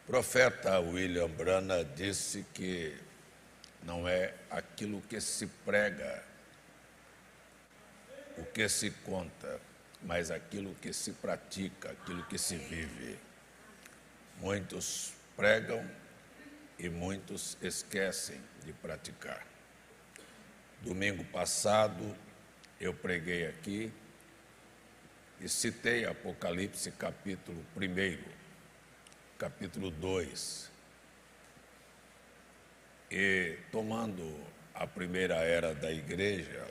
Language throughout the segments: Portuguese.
O profeta William Branham disse que não é aquilo que se prega, o que se conta, mas aquilo que se pratica, aquilo que se vive. Muitos pregam e muitos esquecem de praticar. Domingo passado, eu preguei aqui e citei Apocalipse capítulo 1, capítulo 2. E tomando a primeira era da igreja,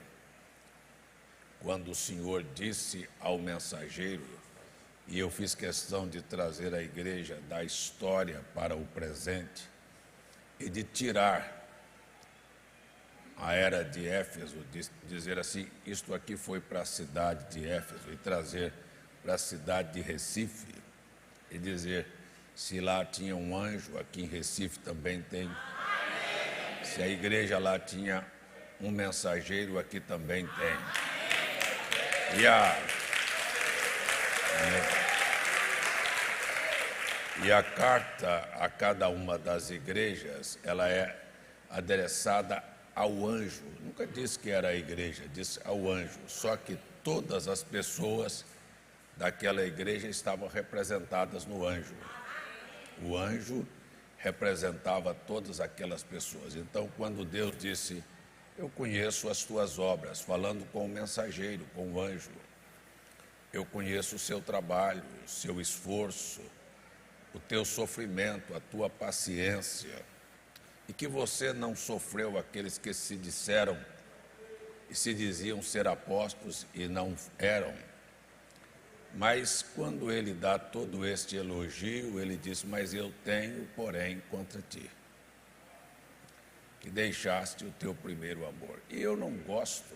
quando o Senhor disse ao mensageiro, e eu fiz questão de trazer a igreja da história para o presente e de tirar a era de Éfeso, dizer assim, isto aqui foi para a cidade de Éfeso, e trazer para a cidade de Recife e dizer, se lá tinha um anjo, aqui em Recife também tem. Se a igreja lá tinha um mensageiro, aqui também tem. E a carta a cada uma das igrejas, ela é adereçada ao anjo. Nunca disse que era a igreja, disse ao anjo. Só que todas as pessoas daquela igreja estavam representadas no anjo. O anjo representava todas aquelas pessoas. Então, quando Deus disse, eu conheço as tuas obras, falando com o mensageiro, com o anjo, eu conheço o seu trabalho, o seu esforço, o teu sofrimento, a tua paciência, e que você não sofreu aqueles que se disseram e se diziam ser apóstolos e não eram. Mas quando ele dá todo este elogio, ele diz, mas eu tenho, porém, contra ti, que deixaste o teu primeiro amor. E eu não gosto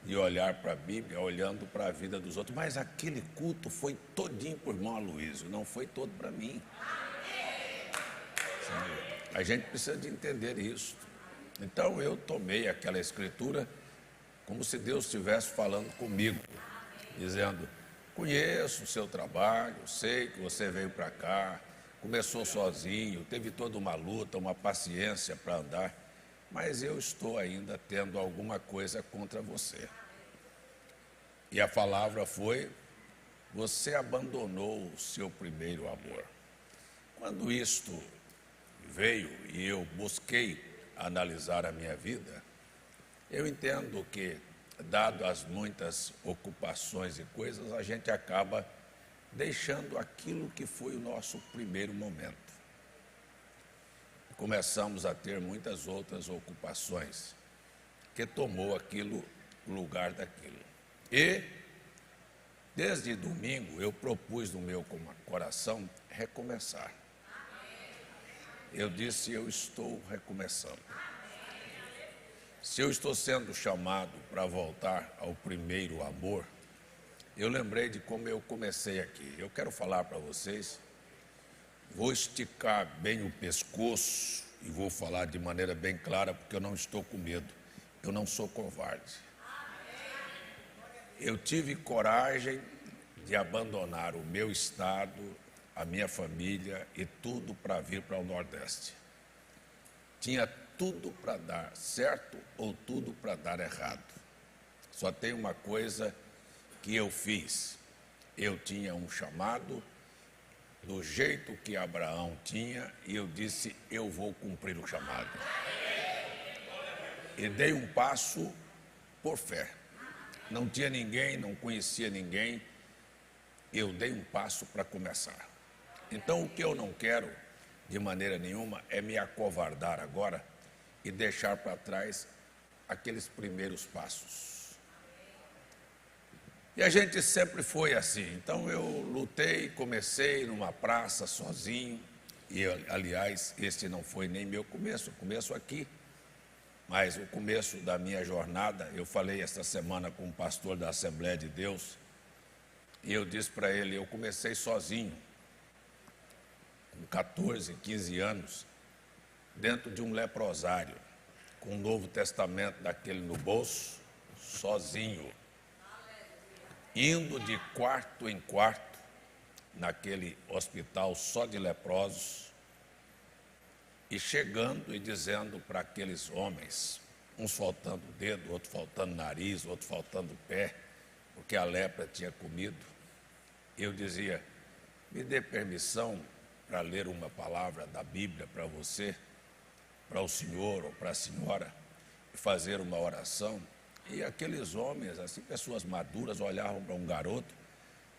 de olhar para a Bíblia, olhando para a vida dos outros, mas aquele culto foi todinho para o irmão Aloysio, não foi todo para mim. A gente precisa de entender isso. Então eu tomei aquela escritura como se Deus estivesse falando comigo, dizendo, conheço o seu trabalho, sei que você veio para cá, começou sozinho, teve toda uma luta, uma paciência para andar, mas eu estou ainda tendo alguma coisa contra você. E a palavra foi, você abandonou o seu primeiro amor. Quando isto veio e eu busquei analisar a minha vida, eu entendo que, dado as muitas ocupações e coisas, a gente acaba deixando aquilo que foi o nosso primeiro momento. Começamos a ter muitas outras ocupações, que tomou aquilo, o lugar daquilo. E, desde domingo, eu propus no meu coração recomeçar. Eu disse, eu estou recomeçando. Se eu estou sendo chamado para voltar ao primeiro amor, eu lembrei de como eu comecei aqui. Eu quero falar para vocês, vou esticar bem o pescoço e vou falar de maneira bem clara, porque eu não estou com medo, eu não sou covarde. Eu tive coragem de abandonar o meu estado, a minha família e tudo para vir para o Nordeste. Tinha tudo para dar certo ou tudo para dar errado. Só tem uma coisa que eu fiz. Eu tinha um chamado do jeito que Abraão tinha e eu disse, eu vou cumprir o chamado. E dei um passo por fé. Não tinha ninguém, não conhecia ninguém. Eu dei um passo para começar. Então, o que eu não quero, de maneira nenhuma, é me acovardar agora e deixar para trás aqueles primeiros passos. E a gente sempre foi assim. Então, eu lutei, comecei numa praça sozinho. E, aliás, este não foi nem meu começo, o começo aqui. Mas o começo da minha jornada, eu falei esta semana com um pastor da Assembleia de Deus, e eu disse para ele, eu comecei sozinho, com 14, 15 anos, dentro de um leprosário, com o Novo Testamento daquele no bolso, sozinho, indo de quarto em quarto, naquele hospital só de leprosos, e chegando e dizendo para aqueles homens, uns faltando dedo, outro faltando nariz, outro faltando pé, porque a lepra tinha comido, eu dizia: me dê permissão para ler uma palavra da Bíblia para você, para o senhor ou para a senhora, e fazer uma oração. E aqueles homens, assim, pessoas maduras, olhavam para um garoto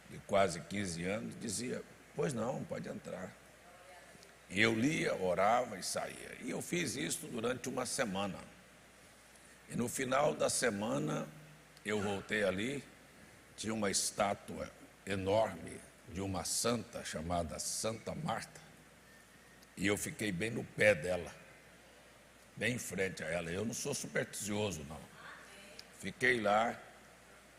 de quase 15 anos e dizia: pois não, pode entrar. E eu lia, orava e saía. E eu fiz isso durante uma semana. E no final da semana, eu voltei ali, tinha uma estátua enorme de uma santa chamada Santa Marta, e eu fiquei bem no pé dela, bem em frente a ela. Eu não sou supersticioso, não. Fiquei lá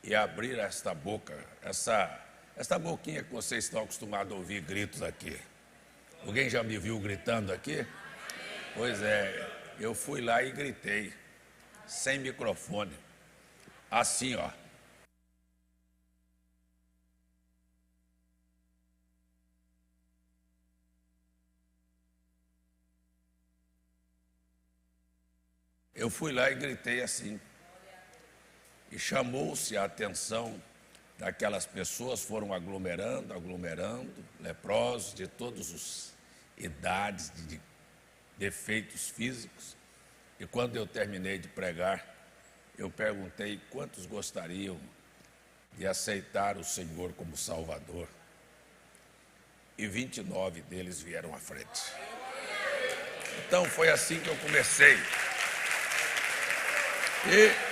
e abri esta boca, esta boquinha que vocês estão acostumados a ouvir gritos aqui. Alguém já me viu gritando aqui? Pois é, eu fui lá e gritei, sem microfone, assim, ó. Eu fui lá e gritei assim. E chamou-se a atenção daquelas pessoas, foram aglomerando, leprosos de todas as idades, de defeitos físicos. E quando eu terminei de pregar, eu perguntei quantos gostariam de aceitar o Senhor como Salvador. E 29 deles vieram à frente. Então foi assim que eu comecei. E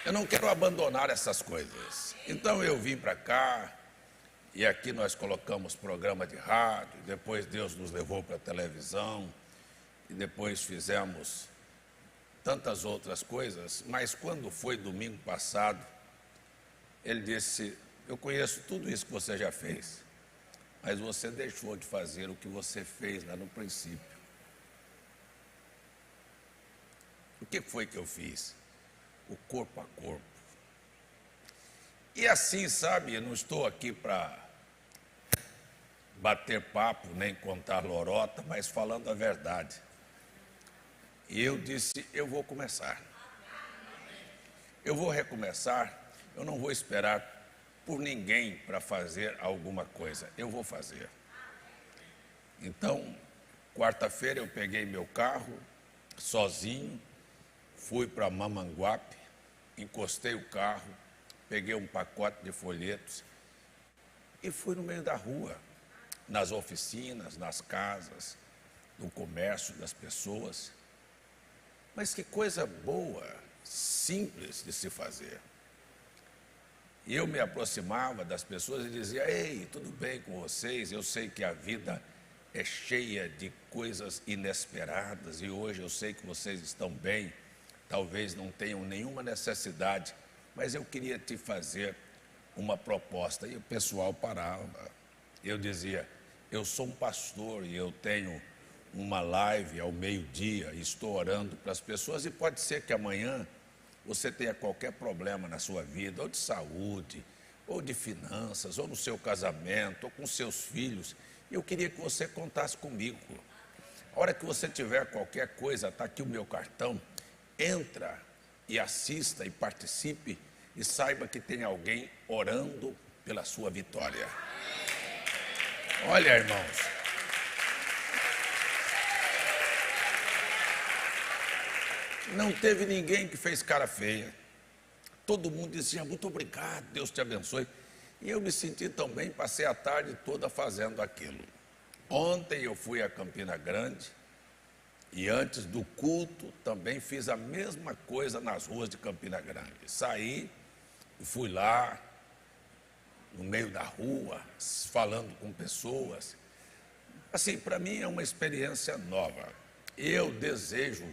eu não quero abandonar essas coisas. Então eu vim para cá, e aqui nós colocamos programa de rádio, depois Deus nos levou para a televisão, e depois fizemos tantas outras coisas. Mas quando foi domingo passado, ele disse: eu conheço tudo isso que você já fez, mas você deixou de fazer o que você fez lá no princípio. O que foi que eu fiz? O corpo a corpo. E assim, sabe, eu não estou aqui para bater papo, nem contar lorota, mas falando a verdade. E eu disse: eu vou começar. Eu vou recomeçar, eu não vou esperar por ninguém para fazer alguma coisa, eu vou fazer. Então, quarta-feira eu peguei meu carro, sozinho, fui para Mamanguape, encostei o carro, peguei um pacote de folhetos e fui no meio da rua, nas oficinas, nas casas, no comércio das pessoas. Mas que coisa boa, simples de se fazer. E eu me aproximava das pessoas e dizia: ei, tudo bem com vocês? Eu sei que a vida é cheia de coisas inesperadas e hoje eu sei que vocês estão bem. Talvez não tenham nenhuma necessidade, mas eu queria te fazer uma proposta. E o pessoal parava. Eu dizia: eu sou um pastor e eu tenho uma live ao meio-dia e estou orando para as pessoas, e pode ser que amanhã você tenha qualquer problema na sua vida, ou de saúde, ou de finanças, ou no seu casamento, ou com seus filhos. Eu queria que você contasse comigo. A hora que você tiver qualquer coisa, está aqui o meu cartão. Entra e assista e participe e saiba que tem alguém orando pela sua vitória. Olha, irmãos, não teve ninguém que fez cara feia. Todo mundo dizia: muito obrigado, Deus te abençoe. E eu me senti tão bem, passei a tarde toda fazendo aquilo. Ontem eu fui a Campina Grande, e antes do culto, também fiz a mesma coisa nas ruas de Campina Grande. Saí e fui lá, no meio da rua, falando com pessoas. Assim, para mim é uma experiência nova. Eu desejo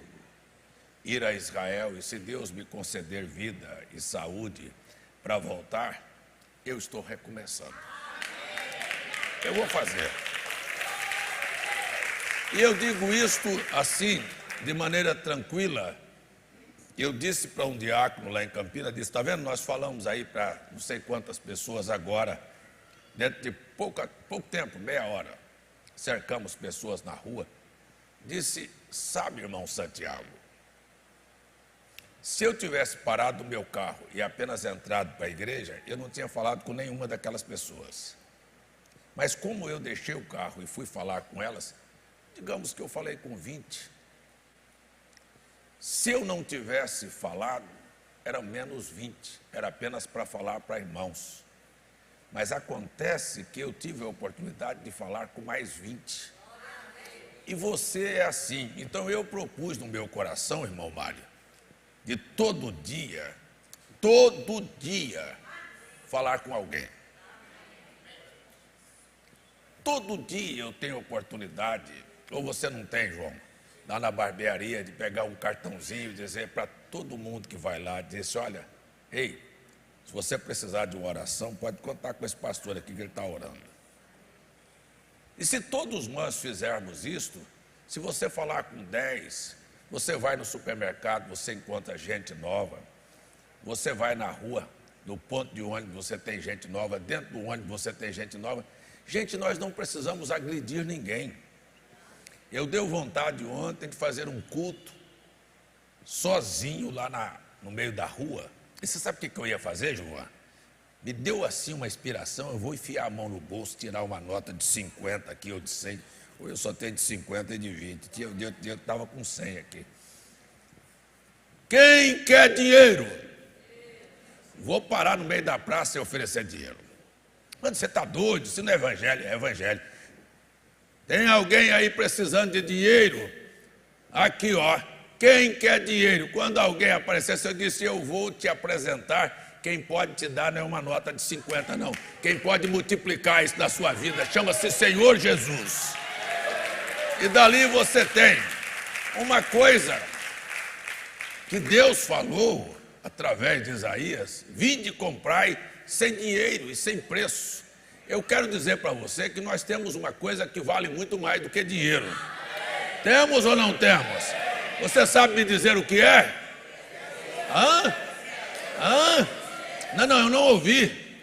ir a Israel, e se Deus me conceder vida e saúde para voltar, eu estou recomeçando. Eu vou fazer. E eu digo isto assim, de maneira tranquila. Eu disse para um diácono lá em Campinas, disse: está vendo, nós falamos aí para não sei quantas pessoas agora, dentro de pouco tempo, meia hora, cercamos pessoas na rua, disse: sabe, irmão Santiago, se eu tivesse parado o meu carro e apenas entrado para a igreja, eu não tinha falado com nenhuma daquelas pessoas. Mas como eu deixei o carro e fui falar com elas, digamos que eu falei com 20. Se eu não tivesse falado, eram menos 20, era apenas para falar para irmãos. Mas acontece que eu tive a oportunidade de falar com mais 20. E você é assim. Então eu propus no meu coração, irmão Mário, de todo dia, falar com alguém. Todo dia eu tenho oportunidade, ou você não tem, João, lá na barbearia, de pegar um cartãozinho e dizer para todo mundo que vai lá, dizer assim: olha, ei, se você precisar de uma oração, pode contar com esse pastor aqui que ele está orando. E se todos nós fizermos isto, se você falar com 10, você vai no supermercado, você encontra gente nova, você vai na rua, no ponto de ônibus você tem gente nova, dentro do ônibus você tem gente nova. Gente, nós não precisamos agredir ninguém. Eu dei vontade ontem de fazer um culto sozinho lá no meio da rua. E você sabe o que eu ia fazer, João? Me deu assim uma inspiração, eu vou enfiar a mão no bolso, tirar uma nota de 50 aqui ou de 100. Ou eu só tenho de 50 e de 20. Eu estava com 100 aqui. Quem quer dinheiro? Vou parar no meio da praça e oferecer dinheiro. Mano, você está doido? Isso não é evangelho, é evangelho. Tem alguém aí precisando de dinheiro? Aqui, ó. Quem quer dinheiro? Quando alguém aparecesse, eu disse: eu vou te apresentar. Quem pode te dar não é uma nota de 50, não. Quem pode multiplicar isso na sua vida chama-se Senhor Jesus. E dali você tem uma coisa que Deus falou através de Isaías: vinde comprai sem dinheiro e sem preço. Eu quero dizer para você que nós temos uma coisa que vale muito mais do que dinheiro. Temos ou não temos? Você sabe me dizer o que é? Não, eu não ouvi.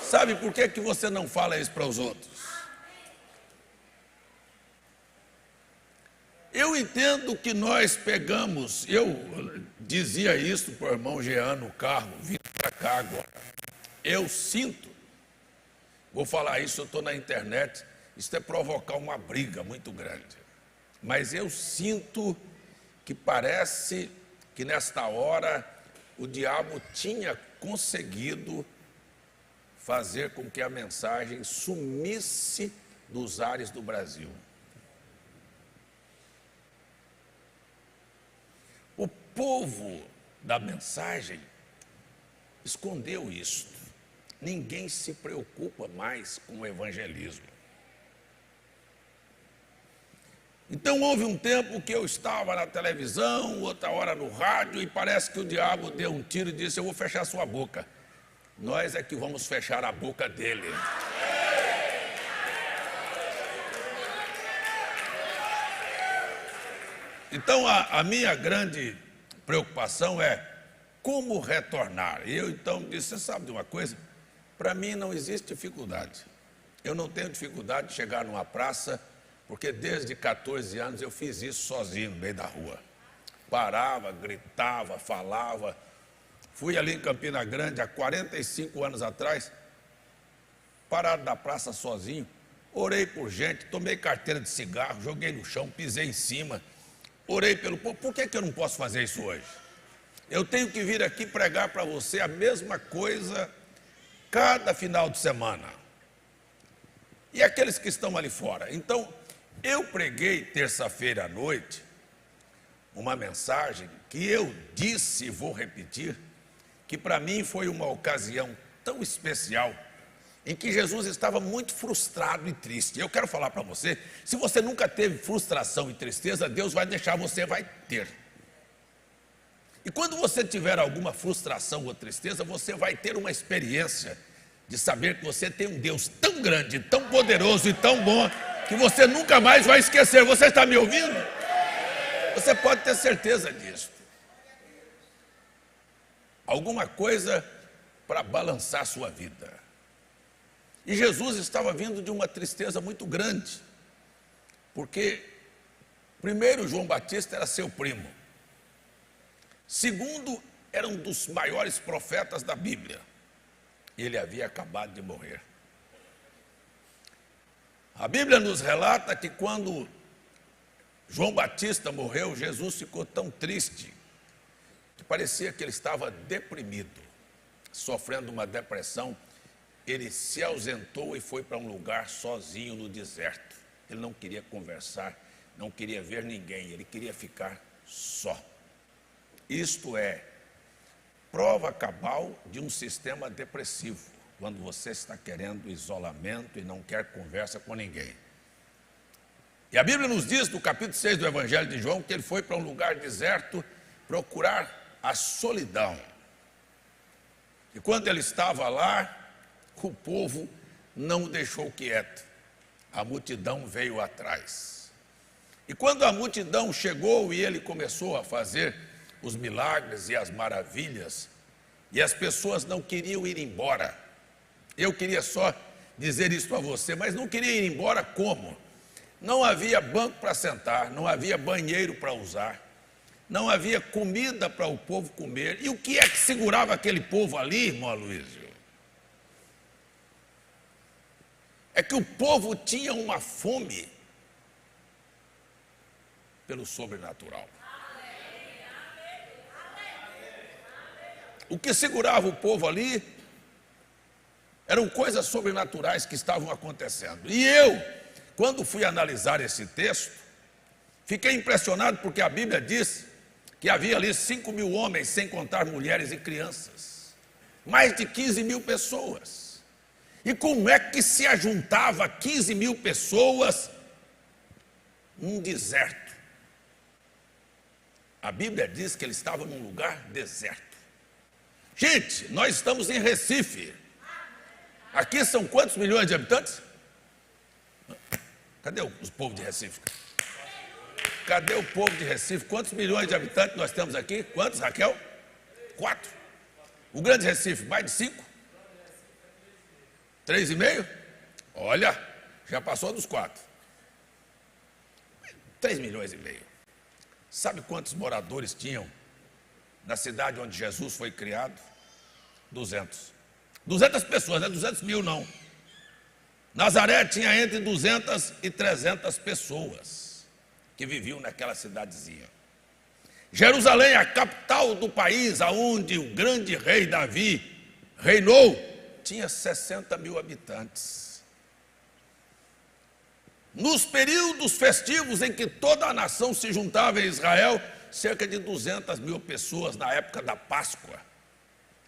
Sabe por que você não fala isso para os outros? Eu entendo que nós pegamos, eu dizia isso para o irmão Jean no carro, vindo para cá agora. Eu sinto, vou falar isso, eu estou na internet, isso é provocar uma briga muito grande. Mas eu sinto que parece que nesta hora o diabo tinha conseguido fazer com que a mensagem sumisse dos ares do Brasil. O povo da mensagem escondeu isso. Ninguém se preocupa mais com o evangelismo. Então houve um tempo que eu estava na televisão, outra hora no rádio, e parece que o diabo deu um tiro e disse: eu vou fechar sua boca. Nós é que vamos fechar a boca dele. Então a minha grande preocupação é como retornar. E eu então disse: você sabe de uma coisa? Para mim não existe dificuldade. Eu não tenho dificuldade de chegar numa praça, porque desde 14 anos eu fiz isso sozinho no meio da rua. Parava, gritava, falava. Fui ali em Campina Grande há 45 anos atrás, parado na praça sozinho, orei por gente, tomei carteira de cigarro, joguei no chão, pisei em cima, orei pelo povo. Por que eu não posso fazer isso hoje? Eu tenho que vir aqui pregar para você a mesma coisa cada final de semana. E aqueles que estão ali fora? Então, eu preguei terça-feira à noite uma mensagem que eu disse e vou repetir, que para mim foi uma ocasião tão especial, em que Jesus estava muito frustrado e triste. Eu quero falar para você, se você nunca teve frustração e tristeza, Deus vai deixar você, vai ter. E quando você tiver alguma frustração ou tristeza, você vai ter uma experiência de saber que você tem um Deus tão grande, tão poderoso e tão bom, que você nunca mais vai esquecer. Você está me ouvindo? Você pode ter certeza disso. Alguma coisa para balançar a sua vida. E Jesus estava vindo de uma tristeza muito grande, porque, primeiro, João Batista era seu primo. Segundo, era um dos maiores profetas da Bíblia. Ele havia acabado de morrer. A Bíblia nos relata que quando João Batista morreu, Jesus ficou tão triste que parecia que ele estava deprimido, sofrendo uma depressão. Ele se ausentou e foi para um lugar sozinho no deserto. Ele não queria conversar, não queria ver ninguém, ele queria ficar só. Isto é prova cabal de um sistema depressivo, quando você está querendo isolamento e não quer conversa com ninguém. E a Bíblia nos diz, no capítulo 6 do Evangelho de João, que ele foi para um lugar deserto procurar a solidão. E quando ele estava lá, o povo não o deixou quieto. A multidão veio atrás. E quando a multidão chegou e ele começou a fazer os milagres e as maravilhas, e as pessoas não queriam ir embora. Eu queria só dizer isso a você, mas não queria ir embora como? Não havia banco para sentar, não havia banheiro para usar, não havia comida para o povo comer. E o que é que segurava aquele povo ali, irmão Aloysio? É que o povo tinha uma fome pelo sobrenatural. O que segurava o povo ali eram coisas sobrenaturais que estavam acontecendo. E eu, quando fui analisar esse texto, fiquei impressionado porque a Bíblia diz que havia ali 5.000 homens, sem contar mulheres e crianças. Mais de 15.000 pessoas. E como é que se ajuntava 15.000 pessoas num deserto? A Bíblia diz que eles estavam num lugar deserto. Gente, nós estamos em Recife. Aqui são quantos milhões de habitantes? Cadê o povo de Recife? Cadê o povo de Recife? Quantos milhões de habitantes nós temos aqui? Quantos, Raquel? 4. O Grande Recife, mais de 5? 3,5? Olha, já passou dos 4. 3 milhões e meio. Sabe quantos moradores tinham na cidade onde Jesus foi criado? 200. 200 pessoas, não é 200.000 não. Nazaré tinha entre 200 e 300 pessoas que viviam naquela cidadezinha. Jerusalém, a capital do país, aonde o grande rei Davi reinou, tinha 60.000 habitantes. Nos períodos festivos em que toda a nação se juntava em Israel, cerca de 200.000 pessoas na época da Páscoa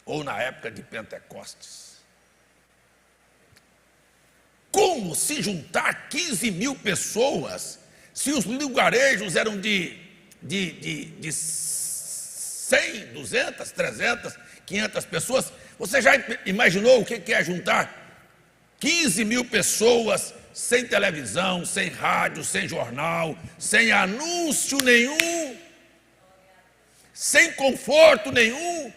ou na época de Pentecostes. Como se juntar 15.000 pessoas se os lugarejos eram de 100, 200, 300, 500 pessoas? Você já imaginou o que é juntar 15.000 pessoas sem televisão, sem rádio, sem jornal, sem anúncio nenhum, sem conforto nenhum?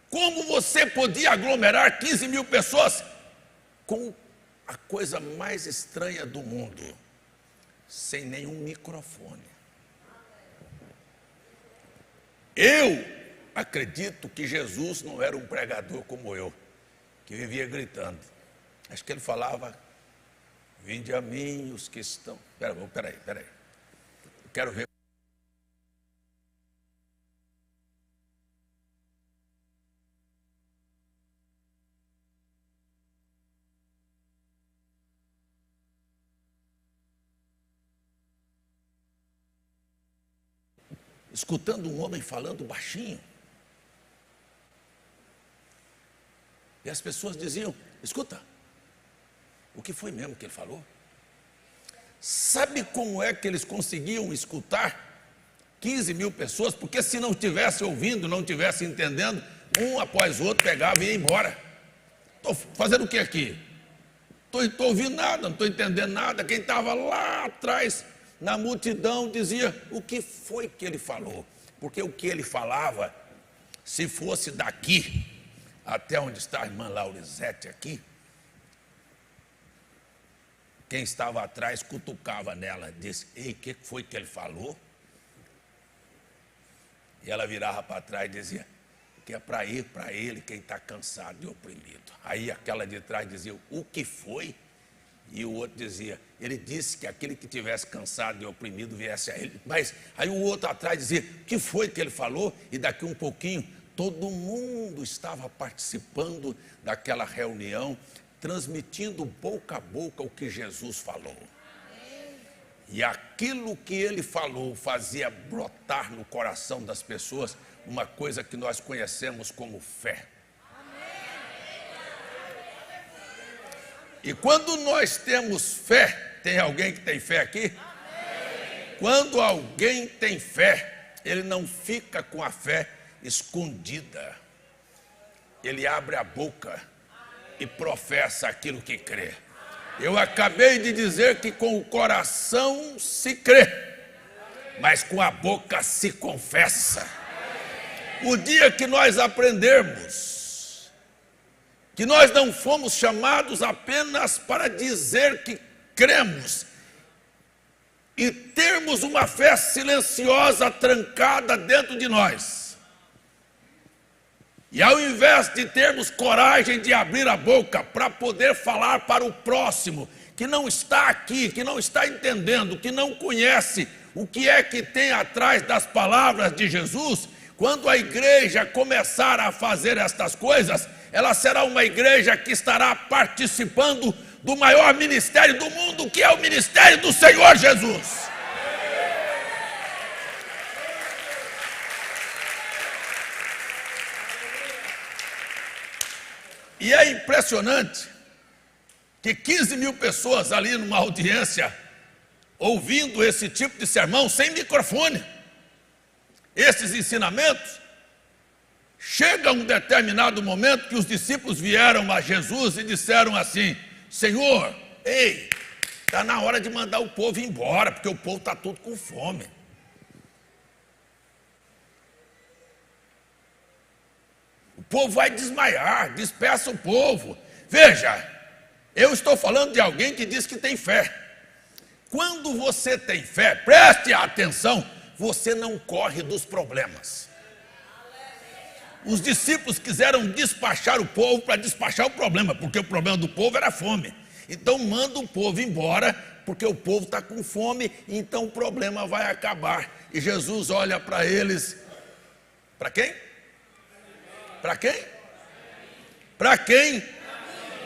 Como você podia aglomerar 15.000 pessoas com a coisa mais estranha do mundo, sem nenhum microfone? Eu acredito que Jesus não era um pregador como eu, que vivia gritando. Acho que ele falava: vinde a mim os que estão... Peraí. Eu quero ver. Escutando um homem falando baixinho. E as pessoas diziam: escuta, o que foi mesmo que ele falou? Sabe como é que eles conseguiam escutar 15.000 pessoas? Porque se não estivesse ouvindo, não estivesse entendendo, um após o outro pegava e ia embora. Estou fazendo o que aqui? Estou ouvindo nada, não estou entendendo nada. Quem estava lá atrás, na multidão, dizia: o que foi que ele falou? Porque o que ele falava, se fosse daqui, até onde está a irmã Laurizete aqui. Quem estava atrás cutucava nela, disse: ei, o que foi que ele falou? E ela virava para trás e dizia: que é para ele quem está cansado e oprimido. Aí aquela de trás dizia: o que foi? E o outro dizia: ele disse que aquele que tivesse cansado e oprimido viesse a ele. Mas aí o outro atrás dizia: o que foi que ele falou? E daqui um pouquinho todo mundo estava participando daquela reunião, transmitindo boca a boca o que Jesus falou. E aquilo que ele falou fazia brotar no coração das pessoas uma coisa que nós conhecemos como fé. E quando nós temos fé, tem alguém que tem fé aqui? Quando alguém tem fé, ele não fica com a fé escondida. Ele abre a boca e professa aquilo que crê. Eu acabei de dizer que com o coração se crê, mas com a boca se confessa. O dia que nós aprendermos que nós não fomos chamados apenas para dizer que cremos e termos uma fé silenciosa trancada dentro de nós, e ao invés de termos coragem de abrir a boca para poder falar para o próximo, que não está aqui, que não está entendendo, que não conhece o que é que tem atrás das palavras de Jesus, quando a igreja começar a fazer estas coisas, ela será uma igreja que estará participando do maior ministério do mundo, que é o ministério do Senhor Jesus. E é impressionante que 15 mil pessoas ali numa audiência, ouvindo esse tipo de sermão, sem microfone, esses ensinamentos, chega um determinado momento que os discípulos vieram a Jesus e disseram assim: Senhor, ei, está na hora de mandar o povo embora, porque o povo está tudo com fome. O povo vai desmaiar, despeça o povo. Veja, eu estou falando de alguém que diz que tem fé. Quando você tem fé, preste atenção, você não corre dos problemas. Os discípulos quiseram despachar o povo para despachar o problema, porque o problema do povo era fome. Então manda o povo embora, porque o povo está com fome, então o problema vai acabar. E Jesus olha para eles, para quem? Para quem? Para quem?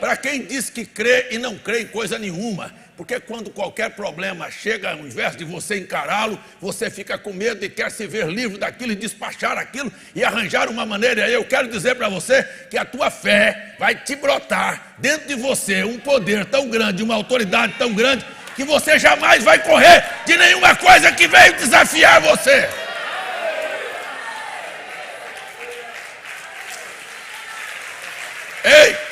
Para quem diz que crê e não crê em coisa nenhuma. Porque quando qualquer problema chega, ao invés de você encará-lo, você fica com medo e quer se ver livre daquilo e despachar aquilo e arranjar uma maneira. E aí eu quero dizer para você que a tua fé vai te brotar dentro de você um poder tão grande, uma autoridade tão grande, que você jamais vai correr de nenhuma coisa que veio desafiar você. Ei!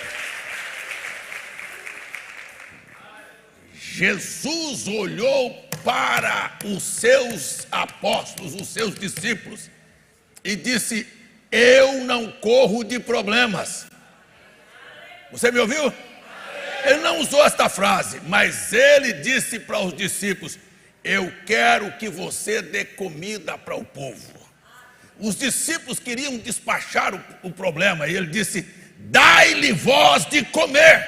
Jesus olhou para os seus apóstolos, os seus discípulos, e disse: eu não corro de problemas. Você me ouviu? Ele não usou esta frase, mas ele disse para os discípulos: eu quero que você dê comida para o povo. Os discípulos queriam despachar o problema, e ele disse: dai-lhe vós de comer.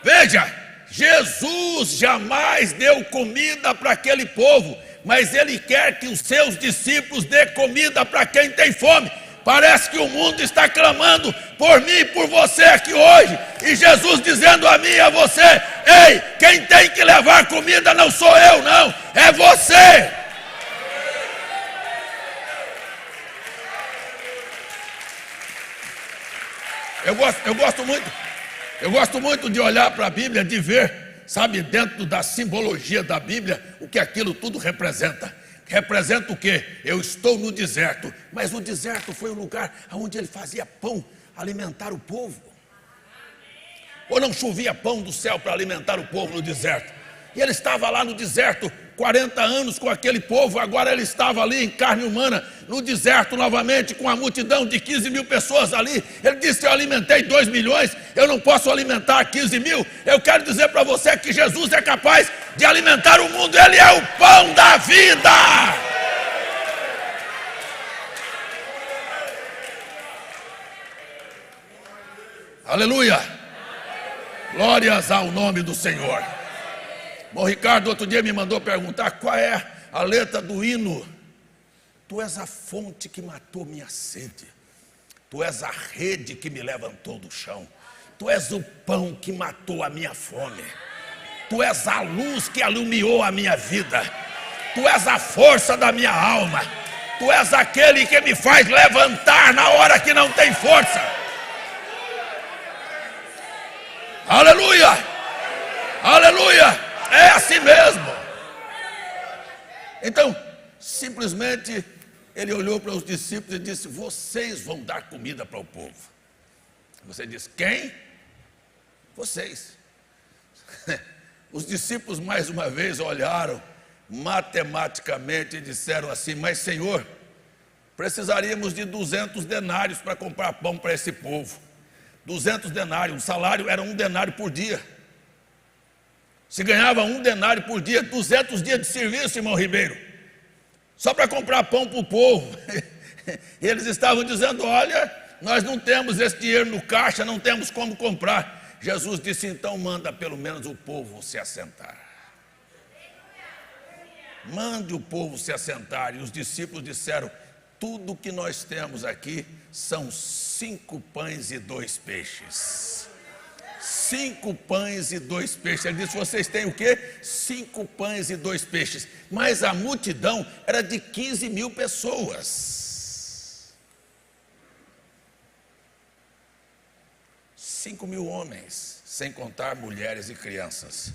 Veja, Jesus jamais deu comida para aquele povo, mas ele quer que os seus discípulos dê comida para quem tem fome. Parece que o mundo está clamando por mim e por você aqui hoje, e Jesus dizendo a mim e a você: ei, quem tem que levar comida não sou eu, não, é você. Eu gosto muito de olhar para a Bíblia, de ver, sabe, dentro da simbologia da Bíblia, o que aquilo tudo representa. Representa o quê? Eu estou no deserto, mas o deserto foi o lugar onde ele fazia pão, alimentar o povo. Ou não chovia pão do céu para alimentar o povo no deserto? E ele estava lá no deserto 40 anos com aquele povo, agora ele estava ali em carne humana, no deserto novamente, com a multidão de 15 mil pessoas ali. Ele disse: eu alimentei 2 milhões, eu não posso alimentar 15 mil. Eu quero dizer para você que Jesus é capaz de alimentar o mundo, ele é o pão da vida. Aleluia! Glórias ao nome do Senhor. Bom, Ricardo outro dia me mandou perguntar qual é a letra do hino. Tu és a fonte que matou minha sede, tu és a rede que me levantou do chão, tu és o pão que matou a minha fome, tu és a luz que iluminou a minha vida, tu és a força da minha alma, tu és aquele que me faz levantar na hora que não tem força. Aleluia! Aleluia! É assim mesmo. Então, simplesmente, ele olhou para os discípulos e disse: vocês vão dar comida para o povo. Você diz: quem? Vocês. Os discípulos mais uma vez olharam matematicamente e disseram assim: mas Senhor, precisaríamos de 200 denários para comprar pão para esse povo. 200 denários, o salário era 1 denário por dia. Se ganhava 1 denário por dia, 200 dias de serviço, irmão Ribeiro, só para comprar pão para o povo. Eles estavam dizendo: olha, nós não temos esse dinheiro no caixa, não temos como comprar. Jesus disse: então manda pelo menos o povo se assentar. Mande o povo se assentar. E os discípulos disseram: tudo que nós temos aqui são 5 pães e 2 peixes. 5 pães e 2 peixes. Ele disse: vocês têm o quê? 5 pães e 2 peixes. Mas a multidão era de 15 mil pessoas. 5 mil homens, sem contar mulheres e crianças.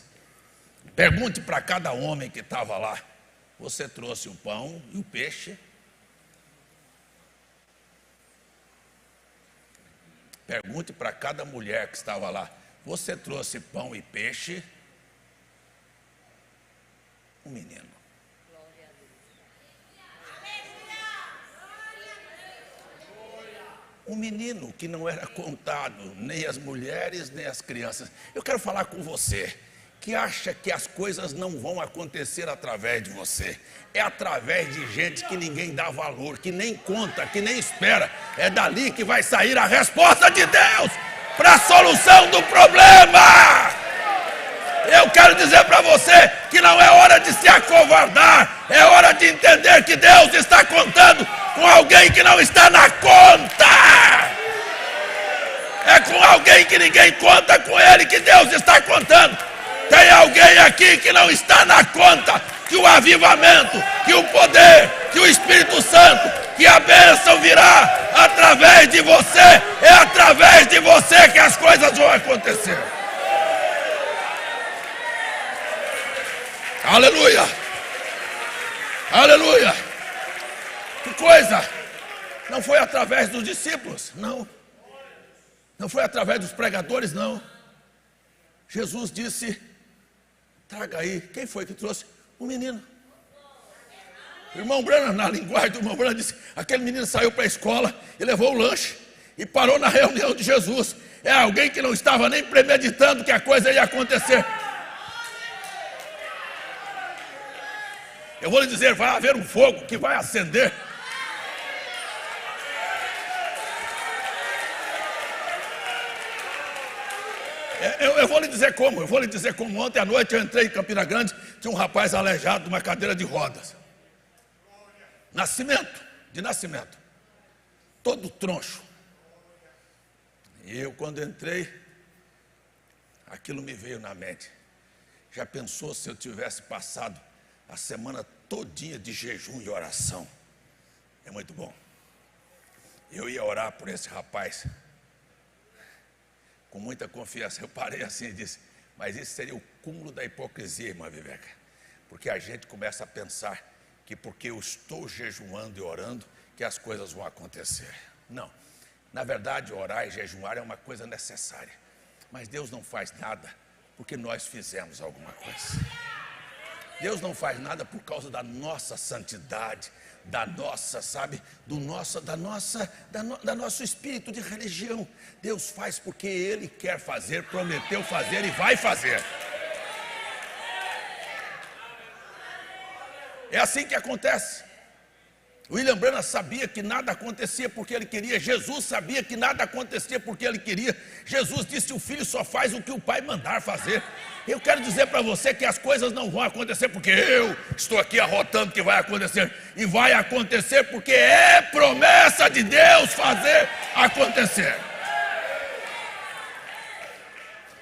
Pergunte para cada homem que estava lá: você trouxe o pão e o peixe? Pergunte para cada mulher que estava lá: você trouxe pão e peixe? Um menino. Um menino que não era contado, nem as mulheres, nem as crianças. Eu quero falar com você que acha que as coisas não vão acontecer através de você. É através de gente que ninguém dá valor, que nem conta, que nem espera. É dali que vai sair a resposta de Deus para a solução do problema. Eu quero dizer para você que não é hora de se acovardar, é hora de entender que Deus está contando com alguém que não está na conta. É com alguém que ninguém conta com ele que Deus está contando. Tem alguém aqui que não está na conta, que o avivamento, que o poder, que o Espírito Santo, que a bênção virá através de você. É através de você que as coisas vão acontecer. Aleluia! Aleluia! Que coisa! Não foi através dos discípulos, não. Não foi através dos pregadores, não. Jesus disse: traga aí. Quem foi que trouxe? Um menino. O irmão Branham, na linguagem do irmão Branham, disse: aquele menino saiu para a escola e levou o lanche e parou na reunião de Jesus. É alguém que não estava nem premeditando que a coisa ia acontecer. Eu vou lhe dizer, vai haver um fogo que vai acender. Eu vou lhe dizer como, ontem à noite eu entrei em Campina Grande, tinha um rapaz aleijado de uma cadeira de rodas. De nascimento. Todo troncho. E eu quando entrei, aquilo me veio na mente. Já pensou se eu tivesse passado a semana todinha de jejum e oração? É muito bom. Eu ia orar por esse rapaz com muita confiança. Eu parei assim e disse: mas isso seria o cúmulo da hipocrisia, irmã Viveca, porque a gente começa a pensar que porque eu estou jejuando e orando que as coisas vão acontecer. Não, na verdade orar e jejuar é uma coisa necessária, mas Deus não faz nada porque nós fizemos alguma coisa. Deus não faz nada por causa da nossa santidade, da nossa, sabe, do nosso espírito de religião. Deus faz porque Ele quer fazer, prometeu fazer e vai fazer. É assim que acontece. William Branham sabia que nada acontecia porque ele queria. Jesus sabia que nada acontecia porque ele queria. Jesus disse: o filho só faz o que o pai mandar fazer. Eu quero dizer para você que as coisas não vão acontecer porque eu estou aqui arrotando que vai acontecer. E vai acontecer porque é promessa de Deus fazer acontecer.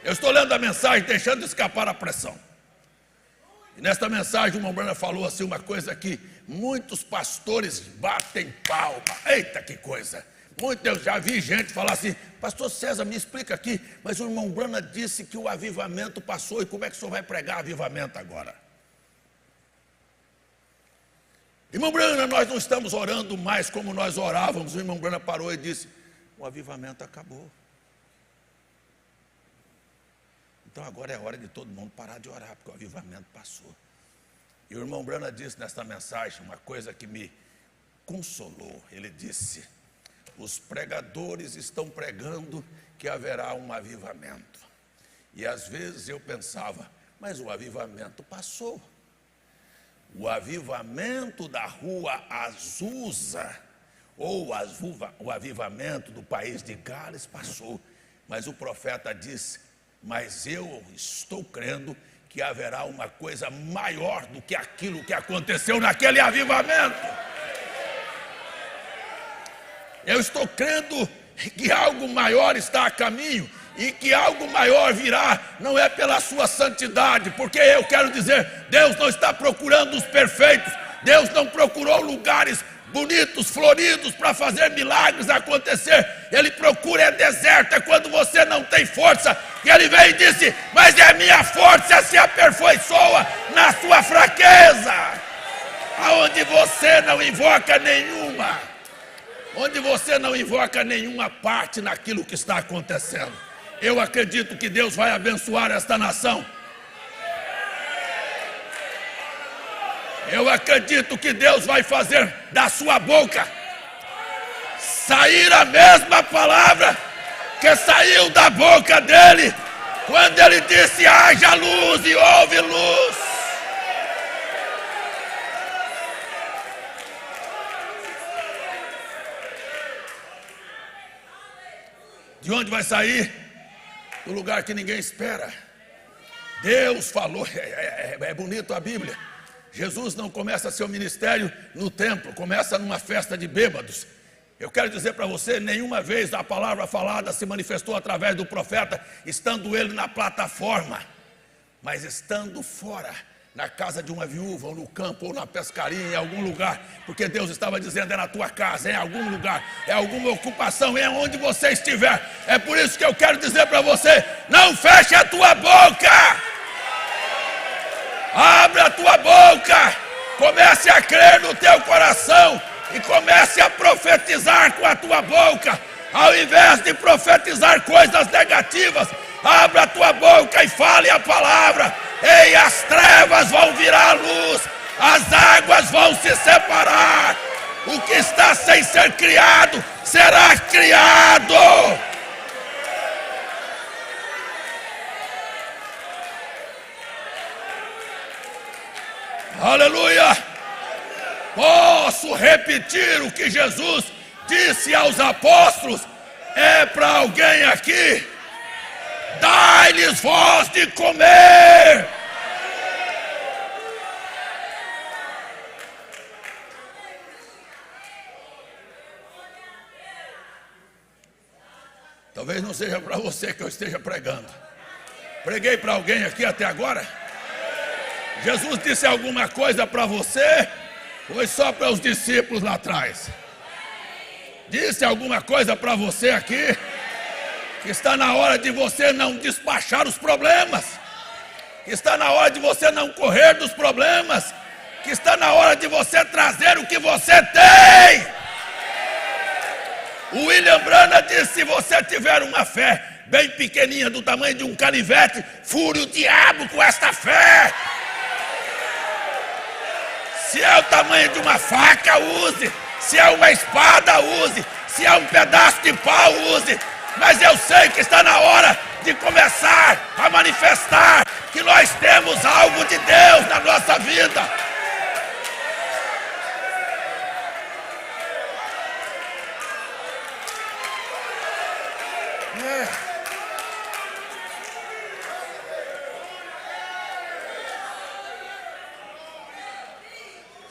Eu estou lendo a mensagem, deixando escapar a pressão. E nesta mensagem o irmão Branham falou assim uma coisa que muitos pastores batem palma. Eita, que coisa! Eu já vi gente falar assim: pastor César, me explica aqui, mas o irmão Branham disse que o avivamento passou, e como é que o senhor vai pregar avivamento agora? Irmão Branham, nós não estamos orando mais como nós orávamos. O irmão Branham parou e disse: o avivamento acabou. Então agora é hora de todo mundo parar de orar, porque o avivamento passou. E o irmão Branham disse nesta mensagem uma coisa que me consolou. Ele disse: os pregadores estão pregando que haverá um avivamento. E às vezes eu pensava: mas o avivamento passou. O avivamento da rua Azusa, ou o avivamento do país de Gales passou. Mas o profeta disse: mas eu estou crendo que haverá uma coisa maior do que aquilo que aconteceu naquele avivamento. Eu estou crendo que algo maior está a caminho e que algo maior virá. Não é pela sua santidade, porque eu quero dizer, Deus não está procurando os perfeitos. Deus não procurou lugares bonitos, floridos, para fazer milagres acontecer. Ele procura deserto, é quando você não tem força. E ele veio e disse: mas a minha força se aperfeiçoa na sua fraqueza. Aonde você não invoca nenhuma, onde você não invoca nenhuma parte naquilo que está acontecendo. Eu acredito que Deus vai abençoar esta nação. Eu acredito que Deus vai fazer da sua boca sair a mesma palavra que saiu da boca dele quando ele disse: haja luz, e houve luz. De onde vai sair? Do lugar que ninguém espera. Deus falou. É bonito a Bíblia. Jesus não começa seu ministério no templo, começa numa festa de bêbados. Eu quero dizer para você, nenhuma vez a palavra falada se manifestou através do profeta, estando ele na plataforma, mas estando fora, na casa de uma viúva, ou no campo, ou na pescaria, em algum lugar, porque Deus estava dizendo: é na tua casa, é em algum lugar, é alguma ocupação, é onde você estiver. É por isso que eu quero dizer para você: não feche a tua boca! Abre a tua boca, comece a crer no teu coração e comece a profetizar com a tua boca, ao invés de profetizar coisas negativas. Abre a tua boca e fale a palavra. Ei, as trevas vão virar a luz, as águas vão se separar. O que está sem ser criado será criado. Aleluia! Posso repetir o que Jesus disse aos apóstolos? É para alguém aqui: dai-lhes voz de comer. Talvez não seja para você que eu esteja pregando. Preguei para alguém aqui até agora? Jesus disse alguma coisa para você? Foi só para os discípulos lá atrás? Disse alguma coisa para você aqui? Que está na hora de você não despachar os problemas, que está na hora de você não correr dos problemas, que está na hora de você trazer o que você tem. O William Branham disse: se você tiver uma fé bem pequenininha, do tamanho de um canivete, fure o diabo com esta fé. Se é o tamanho de uma faca, use. Se é uma espada, use. Se é um pedaço de pau, use. Mas eu sei que está na hora de começar a manifestar que nós temos algo de Deus na nossa vida.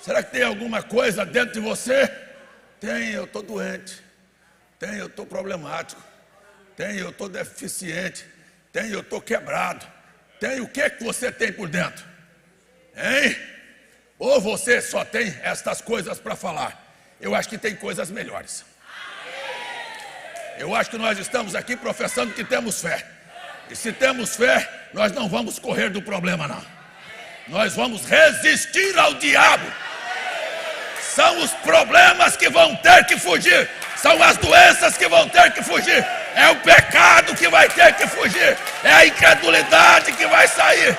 Será que tem alguma coisa dentro de você? Tem, eu estou doente. Tem, eu estou problemático. Tem, eu estou deficiente. Tem, eu estou quebrado. Tem, o que você tem por dentro? Hein? Ou você só tem estas coisas para falar? Eu acho que tem coisas melhores. Eu acho que nós estamos aqui professando que temos fé. E se temos fé, nós não vamos correr do problema, não. Nós vamos resistir ao diabo. São os problemas que vão ter que fugir. São as doenças que vão ter que fugir. É o pecado que vai ter que fugir. É a incredulidade que vai sair.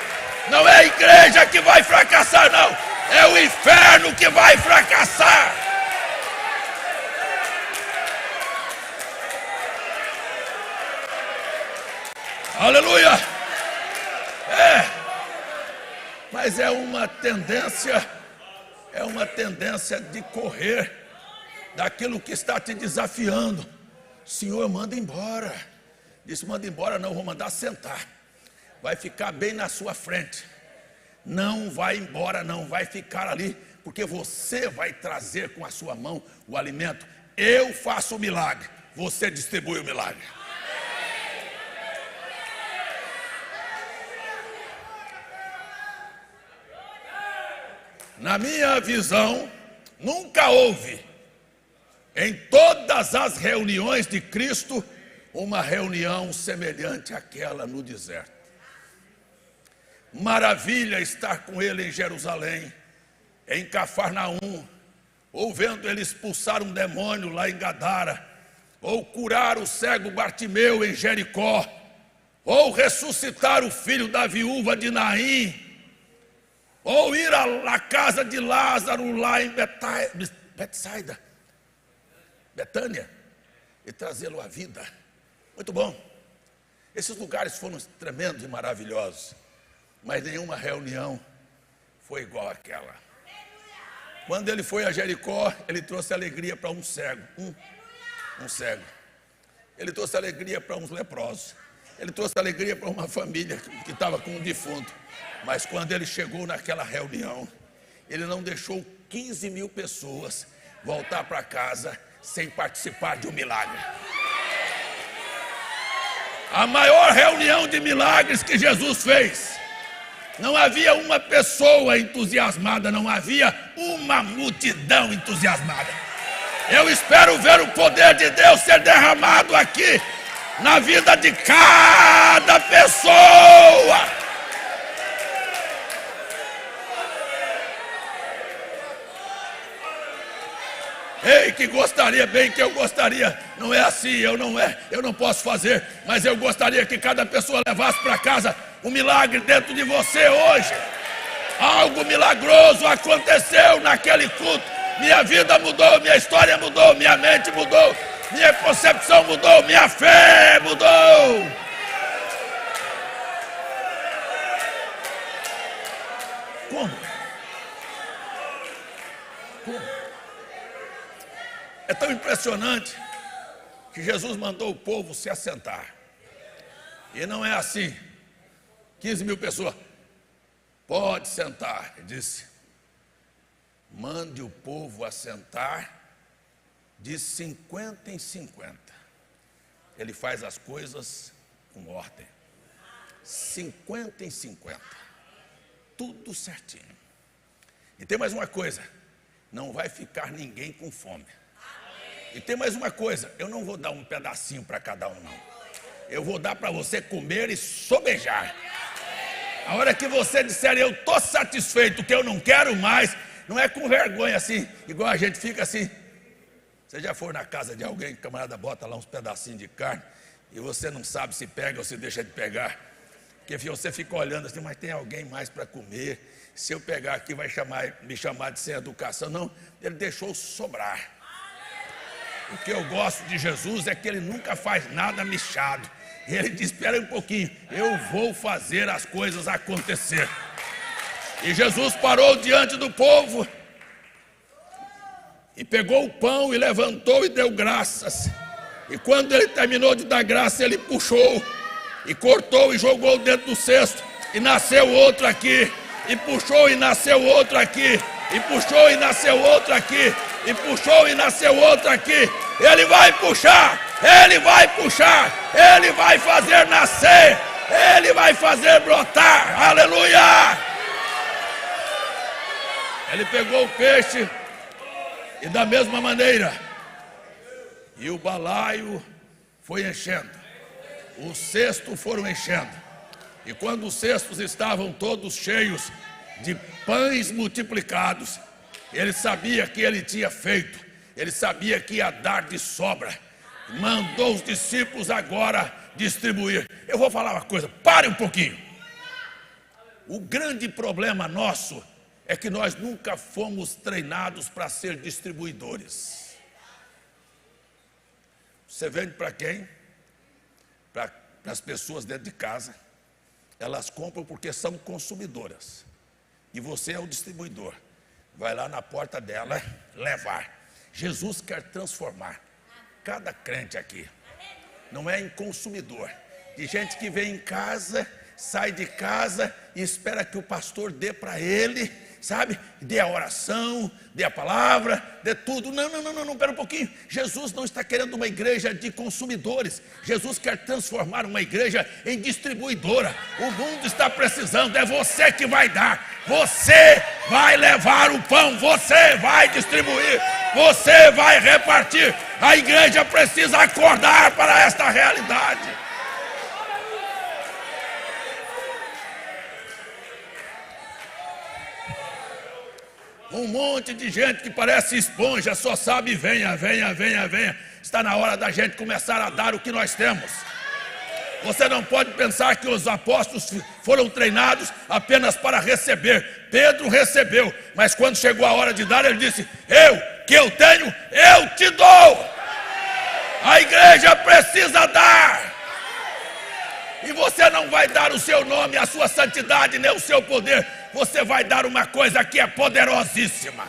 Não é a igreja que vai fracassar, não. É o inferno que vai fracassar. Aleluia. Mas é uma tendência de correr daquilo que está te desafiando. Senhor, manda embora. Disse, manda embora, não, vou mandar sentar. Vai ficar bem na sua frente. Não vai embora, não, vai ficar ali, porque você vai trazer com a sua mão o alimento. Eu faço o milagre, você distribui o milagre. Na minha visão, nunca houve, em todas as reuniões de Cristo, uma reunião semelhante àquela no deserto. Maravilha estar com ele em Jerusalém, em Cafarnaum, ou vendo ele expulsar um demônio lá em Gadara, ou curar o cego Bartimeu em Jericó, ou ressuscitar o filho da viúva de Naim, ou ir à casa de Lázaro lá em Betânia, e trazê-lo à vida. Muito bom. Esses lugares foram tremendos e maravilhosos, mas nenhuma reunião foi igual àquela. Quando ele foi a Jericó, ele trouxe alegria para um cego. Um cego. Ele trouxe alegria para uns leprosos. Ele trouxe alegria para uma família que estava com um defunto. Mas quando ele chegou naquela reunião, ele não deixou 15 mil pessoas voltar para casa sem participar de um milagre. A maior reunião de milagres que Jesus fez, não havia uma pessoa entusiasmada, não havia uma multidão entusiasmada. Eu espero ver o poder de Deus ser derramado aqui, na vida de cada pessoa. Ei, que gostaria, bem que eu gostaria, não é assim, eu não posso fazer, mas eu gostaria que cada pessoa levasse para casa um milagre dentro de você hoje. Algo milagroso aconteceu naquele culto. Minha vida mudou, minha história mudou, minha mente mudou, minha concepção mudou, minha fé mudou. Como? É tão impressionante que Jesus mandou o povo se assentar. E não é assim. 15 mil pessoas. Pode sentar. Ele disse, mande o povo assentar de 50 em 50. Ele faz as coisas com ordem. 50 em 50. Tudo certinho. E tem mais uma coisa. Não vai ficar ninguém com fome. E tem mais uma coisa, eu não vou dar um pedacinho para cada um, não. Eu vou dar para você comer e sobejar. A hora que você disser, eu estou satisfeito, que eu não quero mais, não é com vergonha assim, igual a gente fica assim. Você já foi na casa de alguém, que o camarada bota lá uns pedacinhos de carne, e você não sabe se pega ou se deixa de pegar. Porque você fica olhando assim, mas tem alguém mais para comer. Se eu pegar aqui vai me chamar de sem educação. Não, ele deixou sobrar. O que eu gosto de Jesus é que ele nunca faz nada mexado. Ele diz, espera um pouquinho, eu vou fazer as coisas acontecer. E Jesus parou diante do povo e pegou o pão e levantou e deu graças. E quando ele terminou de dar graça, ele puxou e cortou e jogou dentro do cesto. E nasceu outro aqui. E puxou e nasceu outro aqui. E puxou e nasceu outro aqui. E puxou e nasceu outro aqui. Ele vai puxar, ele vai puxar, ele vai fazer nascer, ele vai fazer brotar. Aleluia! Ele pegou o peixe e da mesma maneira, e o balaio foi enchendo, os cestos foram enchendo. E quando os cestos estavam todos cheios de pães multiplicados, ele sabia que ele tinha feito. Ele sabia que ia dar de sobra. Mandou os discípulos agora distribuir. Eu vou falar uma coisa, pare um pouquinho. O grande problema nosso é que nós nunca fomos treinados para ser distribuidores. Você vende para quem? Para as pessoas dentro de casa. Elas compram porque são consumidoras. E você é o distribuidor. Vai lá na porta dela levar. Jesus quer transformar cada crente aqui. Não é em consumidor. De gente que vem em casa, sai de casa e espera que o pastor dê para ele, sabe? Dê a oração, dê a palavra, dê tudo. Não, pera um pouquinho. Jesus não está querendo uma igreja de consumidores. Jesus quer transformar uma igreja em distribuidora. O mundo está precisando, é você que vai dar. Você vai levar o pão, você vai distribuir, você vai repartir. A igreja precisa acordar para esta realidade. Um monte de gente que parece esponja, só sabe venha. Está na hora da gente começar a dar o que nós temos. Você não pode pensar que os apóstolos foram treinados apenas para receber. Pedro recebeu, mas quando chegou a hora de dar, ele disse, que eu tenho, eu te dou. A igreja precisa dar. E você não vai dar o seu nome, a sua santidade, nem o seu poder. Você vai dar uma coisa que é poderosíssima.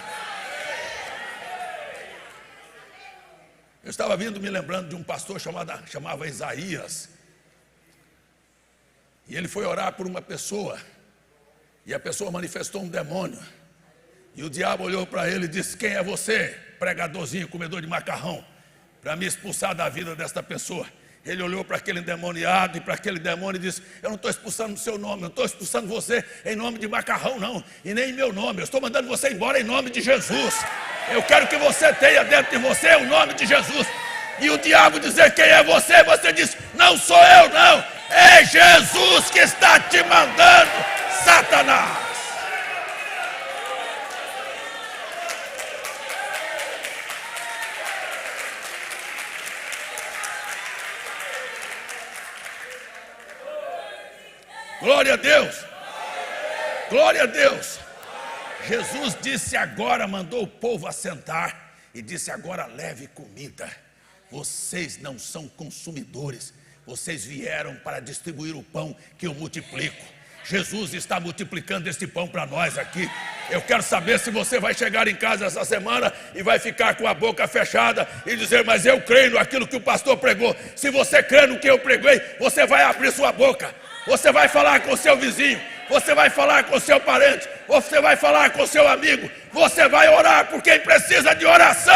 Eu estava vindo me lembrando de um pastor chamava Isaías. E ele foi orar por uma pessoa. E a pessoa manifestou um demônio. E o diabo olhou para ele e disse, quem é você, pregadorzinho, comedor de macarrão, para me expulsar da vida desta pessoa? Ele olhou para aquele endemoniado e para aquele demônio e disse, eu não estou expulsando o seu nome, eu não estou expulsando você em nome de macarrão não, e nem em meu nome, eu estou mandando você embora em nome de Jesus. Eu quero que você tenha dentro de você o nome de Jesus. E o diabo dizer quem é você, você diz, não sou eu não, é Jesus que está te mandando, Satanás. Glória a Deus. Glória a Deus. Jesus disse agora, mandou o povo assentar e disse agora leve comida. Vocês não são consumidores, vocês vieram para distribuir o pão que eu multiplico. Jesus está multiplicando esse pão para nós aqui. Eu quero saber se você vai chegar em casa essa semana e vai ficar com a boca fechada e dizer, mas eu creio naquilo que o pastor pregou. Se você crê no que eu preguei, você vai abrir sua boca. Você vai falar com o seu vizinho, você vai falar com o seu parente, você vai falar com o seu amigo, você vai orar por quem precisa de oração.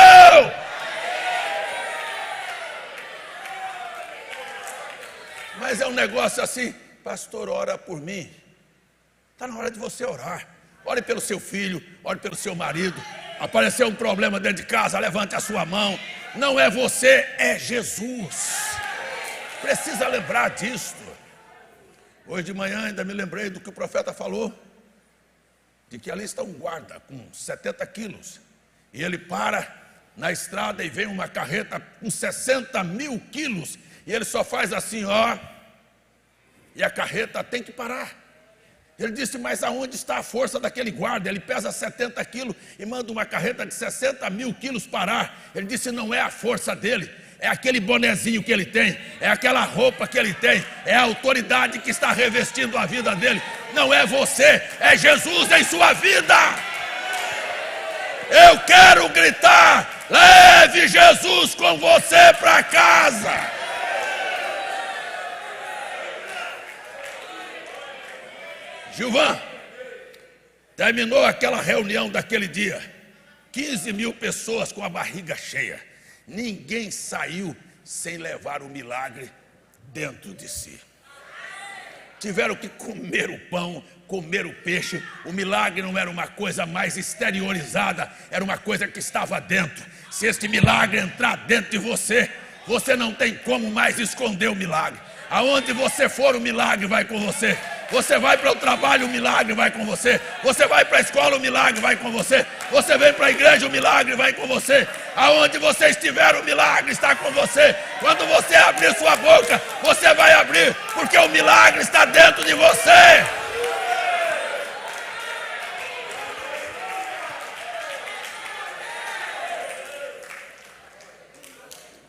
Mas é um negócio assim, pastor, ora por mim. Está na hora de você orar. Ore pelo seu filho, ore pelo seu marido. Apareceu um problema dentro de casa, levante a sua mão. Não é você, é Jesus. Precisa lembrar disso. Hoje de manhã ainda me lembrei do que o profeta falou, de que ali está um guarda com 70 quilos, e ele para na estrada e vem uma carreta com 60 mil quilos, e ele só faz assim, ó, e a carreta tem que parar. Ele disse, mas aonde está a força daquele guarda? Ele pesa 70 quilos e manda uma carreta de 60 mil quilos parar. Ele disse, não é a força dele, é aquele bonezinho que ele tem, é aquela roupa que ele tem, é a autoridade que está revestindo a vida dele. Não é você, é Jesus em sua vida. Eu quero gritar, leve Jesus com você para casa. Gilvan, terminou aquela reunião daquele dia, 15 mil pessoas com a barriga cheia. Ninguém saiu sem levar o milagre dentro de si. Tiveram que comer o pão, comer o peixe. O milagre não era uma coisa mais exteriorizada, era uma coisa que estava dentro. Se este milagre entrar dentro de você, você não tem como mais esconder o milagre. Aonde você for, o milagre vai com você. Você vai para o trabalho, o milagre vai com você. Você vai para a escola, o milagre vai com você. Você vem para a igreja, o milagre vai com você. Aonde você estiver, o milagre está com você. Quando você abrir sua boca, você vai abrir, porque o milagre está dentro de você.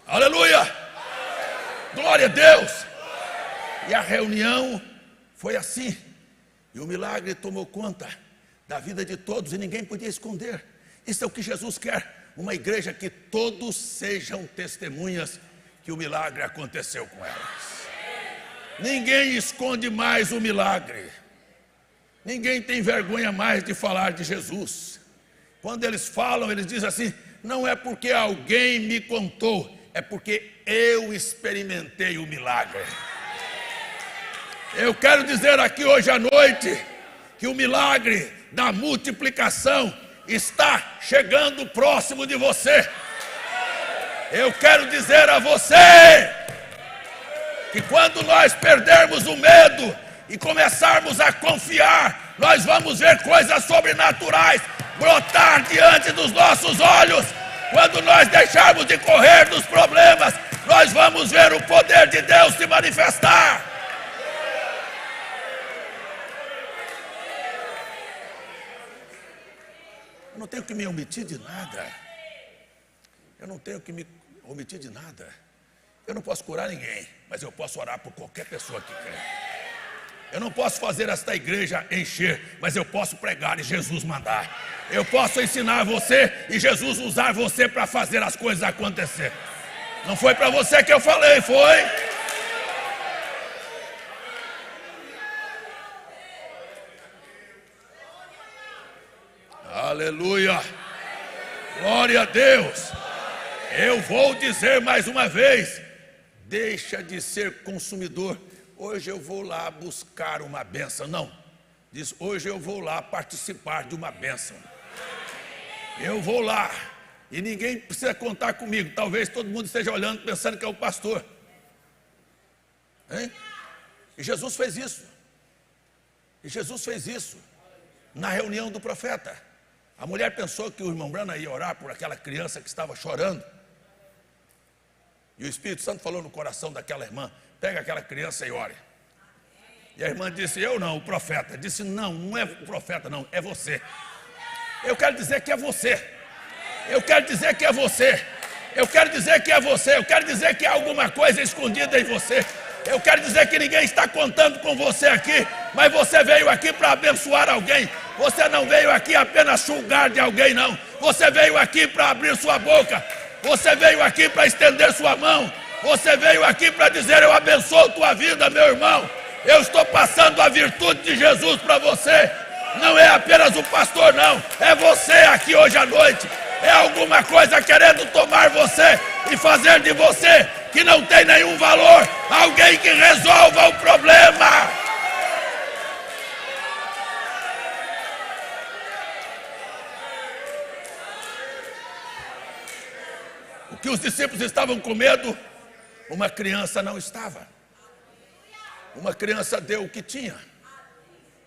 Aleluia! Glória a Deus! E a reunião foi assim, e o milagre tomou conta da vida de todos e ninguém podia esconder. Isso é o que Jesus quer, uma igreja que todos sejam testemunhas que o milagre aconteceu com elas. Ninguém esconde mais o milagre, ninguém tem vergonha mais de falar de Jesus. Quando eles falam, eles dizem assim, não é porque alguém me contou, é porque eu experimentei o milagre. Eu quero dizer aqui hoje à noite que o milagre da multiplicação está chegando próximo de você. Eu quero dizer a você que quando nós perdermos o medo e começarmos a confiar, nós vamos ver coisas sobrenaturais brotar diante dos nossos olhos. Quando nós deixarmos de correr dos problemas, nós vamos ver o poder de Deus se manifestar. Eu não tenho que me omitir de nada. Eu não tenho que me omitir de nada. Eu não posso curar ninguém, mas eu posso orar por qualquer pessoa que crê. Eu não posso fazer esta igreja encher, mas eu posso pregar e Jesus mandar. Eu posso ensinar você e Jesus usar você para fazer as coisas acontecer. Não foi para você que eu falei, foi? Aleluia! Glória a Deus! Eu vou dizer mais uma vez, deixa de ser consumidor. Hoje eu vou lá buscar uma bênção. Não, diz, hoje eu vou lá participar de uma bênção. Eu vou lá, e ninguém precisa contar comigo. Talvez todo mundo esteja olhando, pensando que é o pastor. Hein? E Jesus fez isso. E Jesus fez isso na reunião do profeta. A mulher pensou que o irmão Branham ia orar por aquela criança que estava chorando. E o Espírito Santo falou no coração daquela irmã, pega aquela criança e ore. E a irmã disse, eu não, o profeta. Disse, não, não é o profeta não, é você. Eu quero dizer que é você. Eu quero dizer que é você. Eu quero dizer que é você. Eu quero dizer que há alguma coisa escondida em você. Eu quero dizer que ninguém está contando com você aqui, mas você veio aqui para abençoar alguém. Você não veio aqui apenas julgar de alguém, não. Você veio aqui para abrir sua boca. Você veio aqui para estender sua mão. Você veio aqui para dizer, eu abençoo tua vida, meu irmão. Eu estou passando a virtude de Jesus para você. Não é apenas o pastor, não. É você aqui hoje à noite. É alguma coisa querendo tomar você e fazer de você, que não tem nenhum valor, alguém que resolva o problema. O que os discípulos estavam com medo, uma criança não estava. Uma criança deu o que tinha.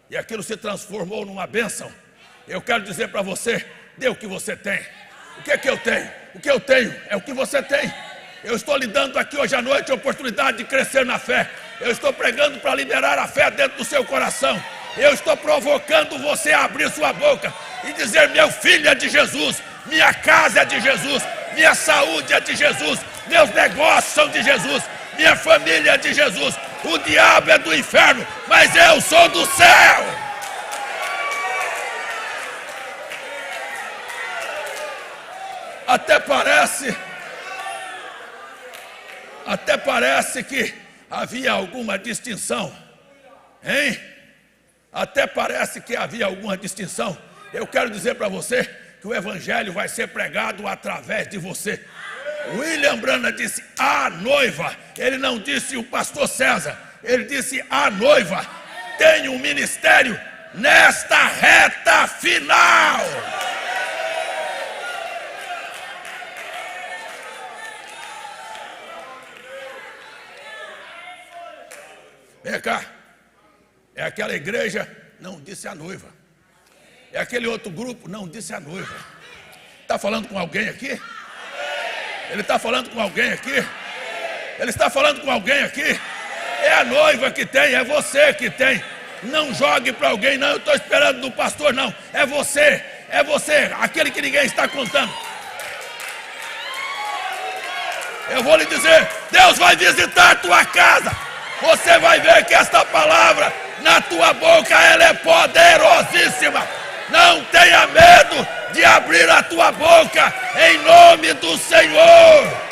E aquilo se transformou numa bênção. Eu quero dizer para você, dê o que você tem. O que é que eu tenho? O que eu tenho é o que você tem. Eu estou lhe dando aqui hoje à noite a oportunidade de crescer na fé. Eu estou pregando para liberar a fé dentro do seu coração. Eu estou provocando você a abrir sua boca e dizer: meu filho é de Jesus, minha casa é de Jesus, minha saúde é de Jesus, meus negócios são de Jesus, minha família é de Jesus. O diabo é do inferno, mas eu sou do céu. Até parece que havia alguma distinção, hein? Até parece que havia alguma distinção. Eu quero dizer para você que o evangelho vai ser pregado através de você. William Branham disse a noiva, ele não disse o pastor César, ele disse a noiva tem um ministério nesta reta final. Vem cá, é aquela igreja, não disse a noiva. É aquele outro grupo, não disse a noiva. Está falando com alguém aqui? Ele está falando com alguém aqui? Ele está falando com alguém aqui? É a noiva que tem, é você que tem. Não jogue para alguém, não, eu estou esperando do pastor, não. É você, aquele que ninguém está contando. Eu vou lhe dizer, Deus vai visitar a tua casa. Você vai ver que esta palavra na tua boca, ela é poderosíssima. Não tenha medo de abrir a tua boca, em nome do Senhor.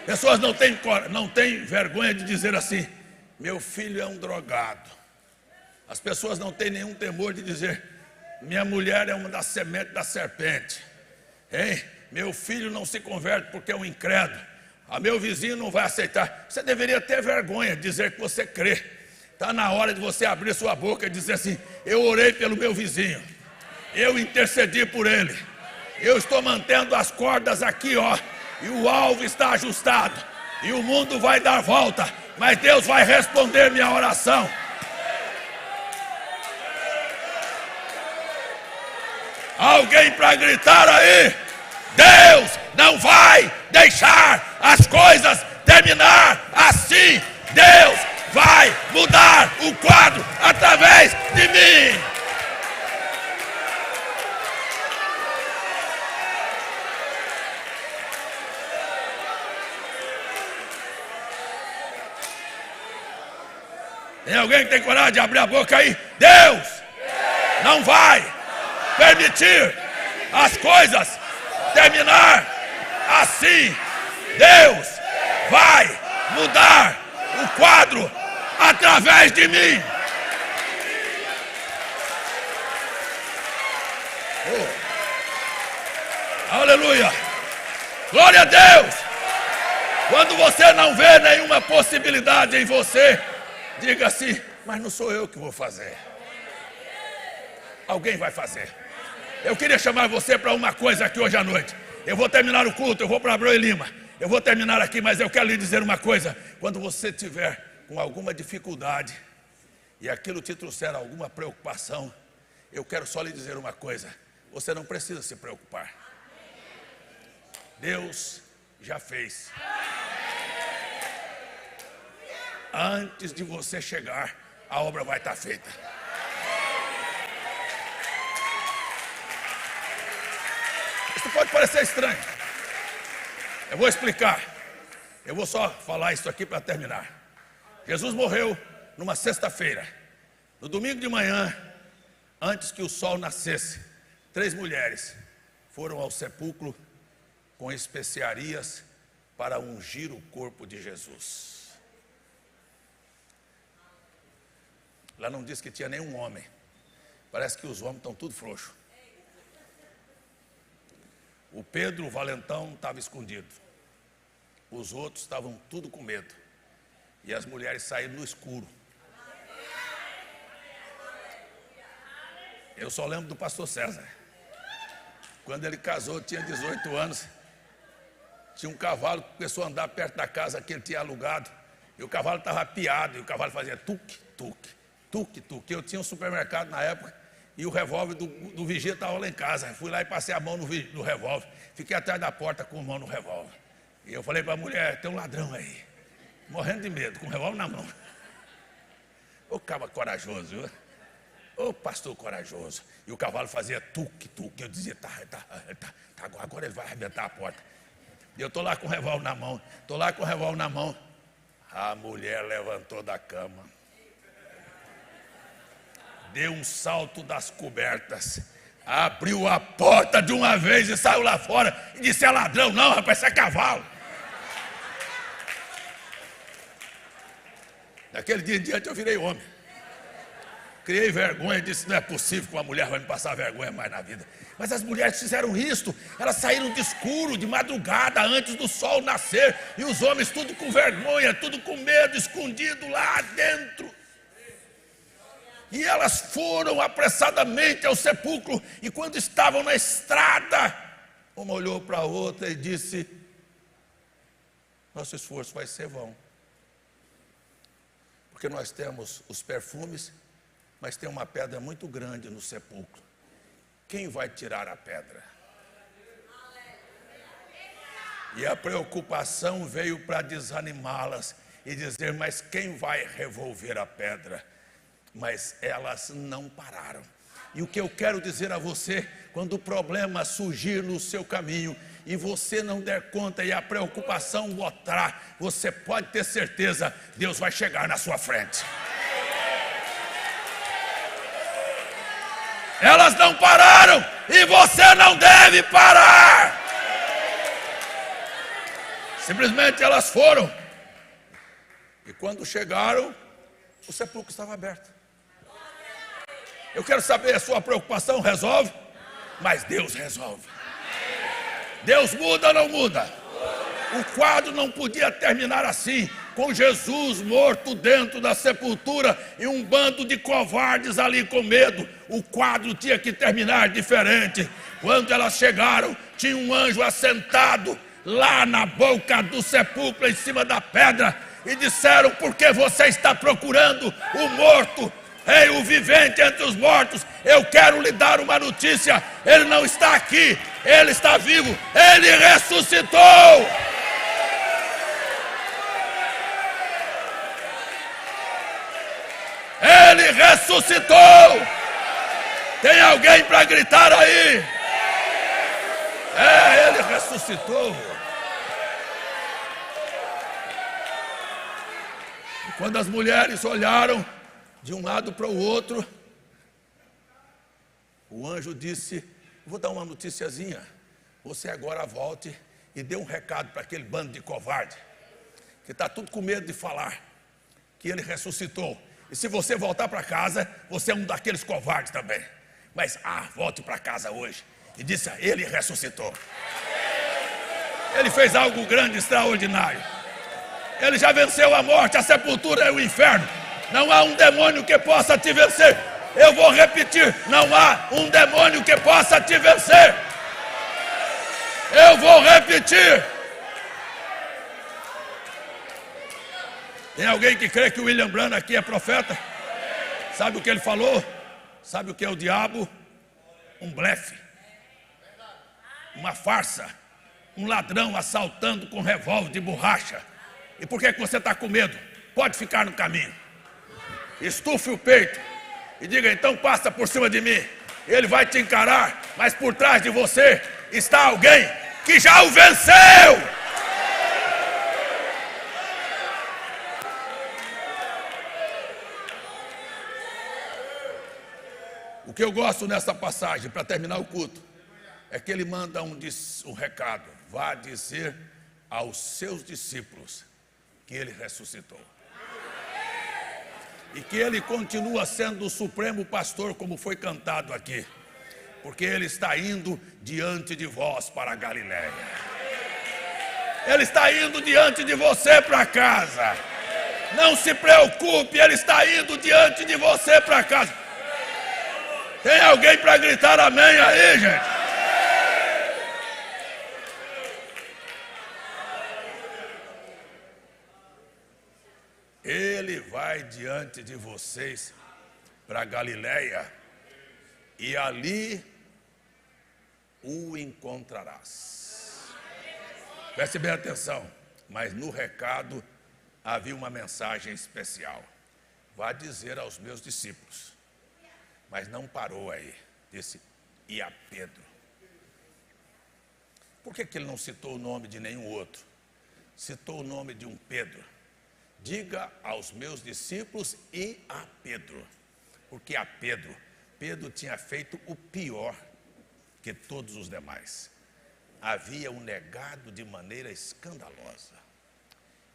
Pessoas não têm vergonha de dizer assim: meu filho é um drogado. As pessoas não têm nenhum temor de dizer: minha mulher é uma das sementes da serpente. Hein? Meu filho não se converte porque é um incrédulo. A meu vizinho não vai aceitar. Você deveria ter vergonha de dizer que você crê. Está na hora de você abrir sua boca e dizer assim: eu orei pelo meu vizinho, eu intercedi por ele, eu estou mantendo as cordas aqui, ó, e o alvo está ajustado, e o mundo vai dar volta, mas Deus vai responder minha oração. Alguém para gritar aí? Deus não vai deixar as coisas terminar assim. Deus vai mudar o quadro através de mim. Tem alguém que tem coragem de abrir a boca aí? Deus não vai permitir as coisas terminar assim. Deus vai mudar o quadro através de mim. Oh. Aleluia. Glória a Deus. Quando você não vê nenhuma possibilidade em você, diga assim: mas não sou eu que vou fazer, alguém vai fazer. Eu queria chamar você para uma coisa aqui hoje à noite. Eu vou terminar o culto, eu vou para Abreu e Lima. Eu vou terminar aqui, mas eu quero lhe dizer uma coisa. Quando você tiver com alguma dificuldade e aquilo te trouxer alguma preocupação, eu quero só lhe dizer uma coisa: você não precisa se preocupar. Deus já fez. Antes de você chegar, a obra vai estar feita. Isso pode parecer estranho. Eu vou explicar. Eu vou só falar isso aqui para terminar. Jesus morreu numa sexta-feira. No domingo de manhã, antes que o sol nascesse, 3 mulheres foram ao sepulcro com especiarias para ungir o corpo de Jesus. Lá não diz que tinha nenhum homem. Parece que os homens estão tudo frouxos. O Pedro, o valentão, estava escondido. Os outros estavam tudo com medo. E as mulheres saíram no escuro. Eu só lembro do pastor César. Quando ele casou, tinha 18 anos. Tinha um cavalo que começou a andar perto da casa que ele tinha alugado. E o cavalo estava apiado. E o cavalo fazia tuque, tuque, tuque, tuque. Eu tinha um supermercado na época. E o revólver do vigia estava lá em casa. Fui lá e passei a mão no revólver. Fiquei atrás da porta com a mão no revólver. E eu falei para a mulher, tem um ladrão aí. Morrendo de medo, com o revólver na mão. Ô cabo corajoso, viu? Ô pastor corajoso. E o cavalo fazia tuque. Eu dizia, agora ele vai arrebentar a porta. E eu estou lá com o revólver na mão. A mulher levantou da cama. Deu um salto das cobertas. Abriu a porta de uma vez e saiu lá fora. E disse, é ladrão? Não, rapaz, isso é cavalo. Daquele dia em diante eu virei homem. Criei vergonha e disse, não é possível que uma mulher vai me passar vergonha mais na vida. Mas as mulheres fizeram isto. Elas saíram de escuro, de madrugada, antes do sol nascer. E os homens tudo com vergonha, tudo com medo, escondido lá dentro. E elas foram apressadamente ao sepulcro. E quando estavam na estrada, uma olhou para a outra e disse, nosso esforço vai ser vão. Porque nós temos os perfumes, mas tem uma pedra muito grande no sepulcro. Quem vai tirar a pedra? E a preocupação veio para desanimá-las e dizer, mas quem vai revolver a pedra? Mas elas não pararam. E o que eu quero dizer a você, quando o problema surgir no seu caminho e você não der conta e a preocupação botar, você pode ter certeza, Deus vai chegar na sua frente. Elas não pararam e você não deve parar. Simplesmente elas foram. E quando chegaram, o sepulcro estava aberto. Eu quero saber, a sua preocupação resolve? Mas Deus resolve. Deus muda ou não muda? O quadro não podia terminar assim, com Jesus morto dentro da sepultura e um bando de covardes ali com medo. O quadro tinha que terminar diferente. Quando elas chegaram, tinha um anjo assentado lá na boca do sepulcro, em cima da pedra, e disseram, por que você está procurando o morto? Ei, o vivente entre os mortos, eu quero lhe dar uma notícia, ele não está aqui, ele está vivo, ele ressuscitou! Ele ressuscitou! Tem alguém para gritar aí? Ele ressuscitou! E quando as mulheres olharam de um lado para o outro, o anjo disse, vou dar uma noticiazinha, você agora volte e dê um recado para aquele bando de covarde, que está tudo com medo de falar, que ele ressuscitou. E se você voltar para casa, você é um daqueles covardes também. Mas, volte para casa hoje. E disse, ele ressuscitou. Ele fez algo grande, extraordinário. Ele já venceu a morte, a sepultura e o inferno. Não há um demônio que possa te vencer. Eu vou repetir, não há um demônio que possa te vencer. Eu vou repetir. Tem alguém que crê que o William Branham aqui é profeta? Sabe o que ele falou? Sabe o que é o diabo? Um blefe, uma farsa, um ladrão assaltando com revólver de borracha. E por que você está com medo? Pode ficar no caminho. Estufe o peito e diga, então passa por cima de mim. Ele vai te encarar, mas por trás de você está alguém que já o venceu. O que eu gosto nessa passagem, para terminar o culto, é que ele manda um recado. Vá dizer aos seus discípulos que ele ressuscitou. E que ele continua sendo o supremo pastor, como foi cantado aqui. Porque ele está indo diante de vós para a Galileia. Ele está indo diante de você para casa. Não se preocupe, ele está indo diante de você para casa. Tem alguém para gritar amém aí, gente? Ele vai diante de vocês para a Galileia. e ali o encontrarás. Preste bem atenção, mas no recado havia uma mensagem especial. Vá dizer aos meus discípulos. Mas não parou aí, disse, e a Pedro. Por que ele não citou o nome de nenhum outro? Citou o nome de um Pedro. Diga aos meus discípulos e a Pedro. Porque a Pedro tinha feito o pior que todos os demais. Havia o negado de maneira escandalosa.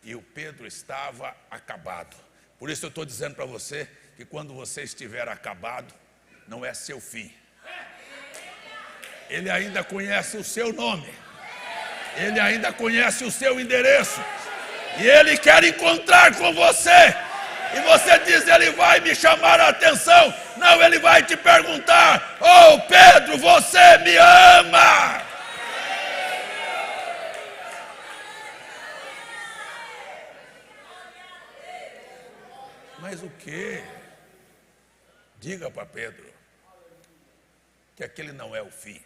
E o Pedro estava acabado. Por isso eu estou dizendo para você que quando você estiver acabado, não é seu fim. Ele ainda conhece o seu nome. Ele ainda conhece o seu endereço. E ele quer encontrar com você. E você diz, ele vai me chamar a atenção. Não, ele vai te perguntar: oh Pedro, você me ama? Mas o quê? Diga para Pedro que aquele não é o fim.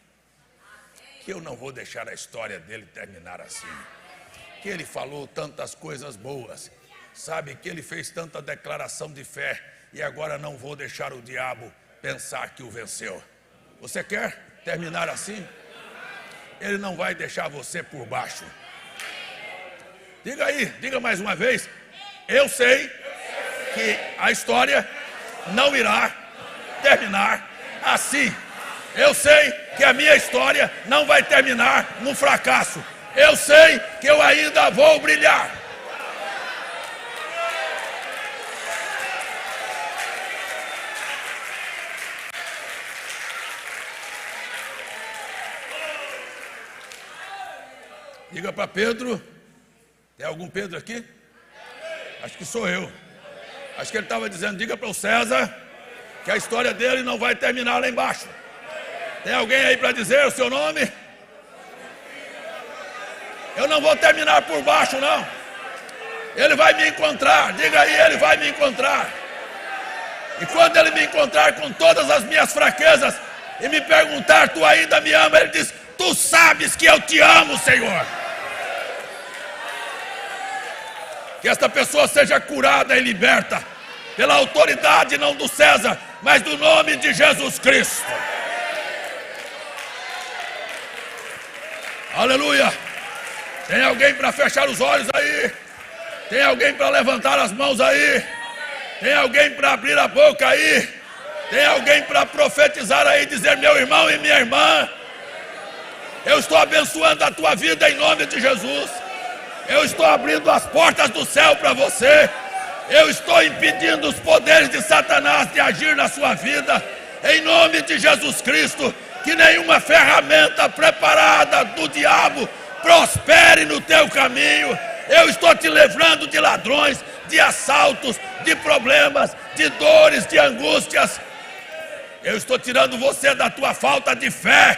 Que eu não vou deixar a história dele terminar assim. Que ele falou tantas coisas boas. Sabe, que ele fez tanta declaração de fé. E agora não vou deixar o diabo pensar que o venceu. Você quer terminar assim? Ele não vai deixar você por baixo. Diga aí, diga mais uma vez. Eu sei que a história não irá terminar assim. Eu sei que a minha história não vai terminar num fracasso. Eu sei que eu ainda vou brilhar. Diga para Pedro. Tem algum Pedro aqui? Acho que sou eu. Acho que ele estava dizendo, diga para o César que a história dele não vai terminar lá embaixo. Tem alguém aí para dizer o seu nome? Eu não vou terminar por baixo, não. Ele vai me encontrar. Diga aí, ele vai me encontrar. E quando ele me encontrar com todas as minhas fraquezas e me perguntar, tu ainda me ama? Ele diz, tu sabes que eu te amo, Senhor. Que esta pessoa seja curada e liberta pela autoridade não do César, mas do nome de Jesus Cristo. Aleluia. Tem alguém para fechar os olhos aí? Tem alguém para levantar as mãos aí? Tem alguém para abrir a boca aí? Tem alguém para profetizar aí, dizer, meu irmão e minha irmã, eu estou abençoando a tua vida em nome de Jesus. Eu estou abrindo as portas do céu para você. Eu estou impedindo os poderes de Satanás de agir na sua vida. Em nome de Jesus Cristo, que nenhuma ferramenta preparada do diabo prospere no teu caminho. Eu estou te livrando de ladrões, de assaltos, de problemas, de dores, de angústias. Eu estou tirando você da tua falta de fé.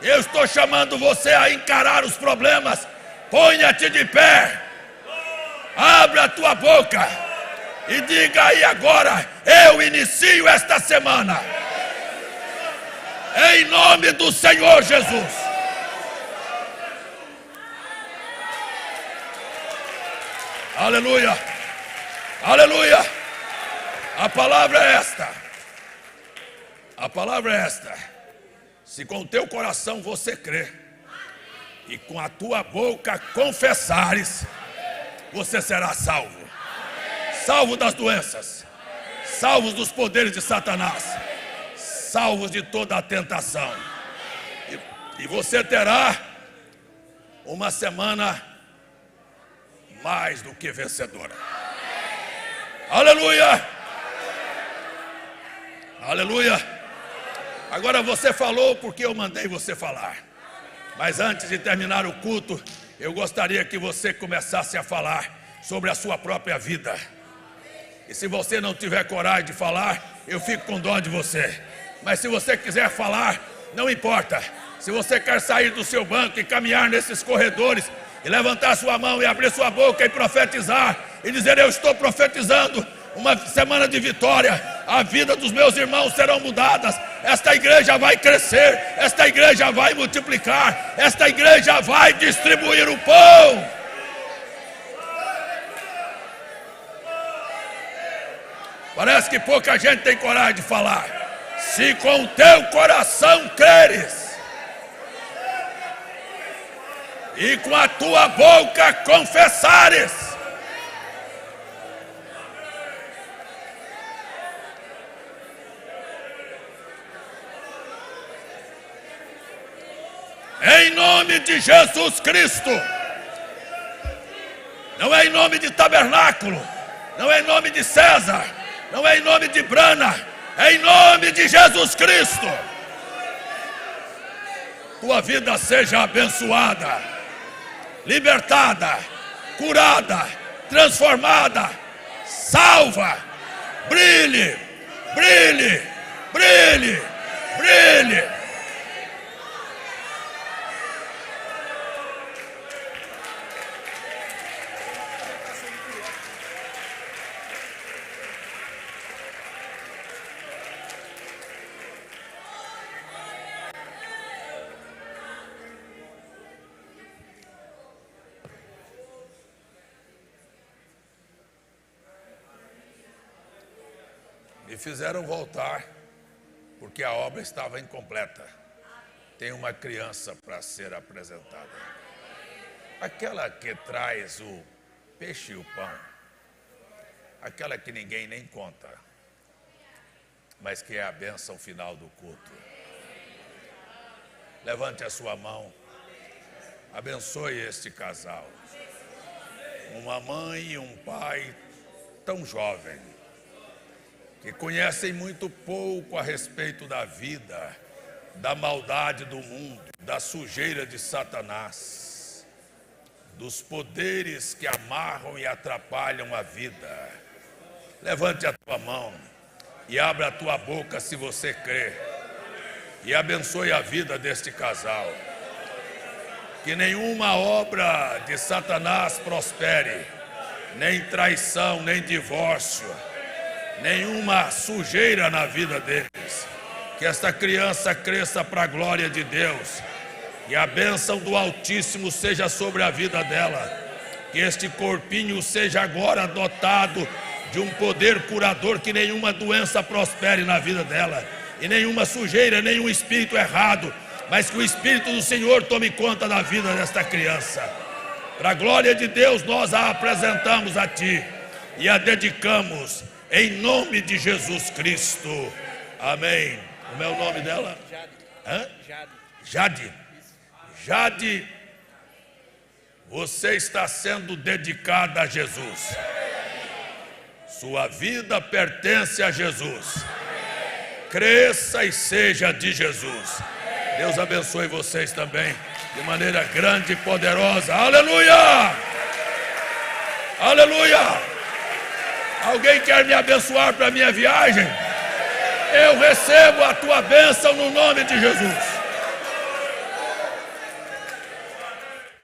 Eu estou chamando você a encarar os problemas. Ponha-te de pé, abra a tua boca e diga aí agora, eu inicio esta semana, em nome do Senhor Jesus. Aleluia, aleluia. A palavra é esta, a palavra é esta. Se com o teu coração você crer, e com a tua boca confessares, você será salvo. Salvo das doenças, salvos dos poderes de Satanás, salvos de toda a tentação. E você terá uma semana mais do que vencedora. Aleluia! Aleluia! Agora você falou porque eu mandei você falar. Mas antes de terminar o culto, eu gostaria que você começasse a falar sobre a sua própria vida. E se você não tiver coragem de falar, eu fico com dó de você. Mas se você quiser falar, não importa. Se você quer sair do seu banco e caminhar nesses corredores, e levantar sua mão e abrir sua boca e profetizar, e dizer, eu estou profetizando uma semana de vitória. A vida dos meus irmãos serão mudadas. Esta igreja vai crescer, esta igreja vai multiplicar, esta igreja vai distribuir o pão. Parece que pouca gente tem coragem de falar. Se com o teu coração creres e com a tua boca confessares, em nome de Jesus Cristo, não é em nome de tabernáculo, não é em nome de César, não é em nome de Brana, é em nome de Jesus Cristo. Tua vida seja abençoada, libertada, curada, transformada, salva, brilhe, brilhe, brilhe, brilhe. Me fizeram voltar, porque a obra estava incompleta. Tem uma criança para ser apresentada. Aquela que traz o peixe e o pão. Aquela que ninguém nem conta, mas que é a bênção final do culto. Levante a sua mão. Abençoe este casal. Uma mãe e um pai tão jovem, que conhecem muito pouco a respeito da vida, da maldade do mundo, da sujeira de Satanás, dos poderes que amarram e atrapalham a vida. Levante a tua mão e abra a tua boca se você crê, e abençoe a vida deste casal. Que nenhuma obra de Satanás prospere, nem traição, nem divórcio, nenhuma sujeira na vida deles. Que esta criança cresça para a glória de Deus, e a bênção do Altíssimo seja sobre a vida dela. Que este corpinho seja agora dotado de um poder curador, que nenhuma doença prospere na vida dela, e nenhuma sujeira, nenhum espírito errado, mas que o Espírito do Senhor tome conta da vida desta criança. Para a glória de Deus, nós a apresentamos a Ti e a dedicamos em nome de Jesus Cristo. Amém. Como é o nome dela? Jade. Jade, você está sendo dedicada a Jesus. Sua vida pertence a Jesus. Cresça e seja de Jesus. Deus abençoe vocês também de maneira grande e poderosa. Aleluia! Aleluia! Alguém quer me abençoar para a minha viagem? Eu recebo a tua bênção no nome de Jesus.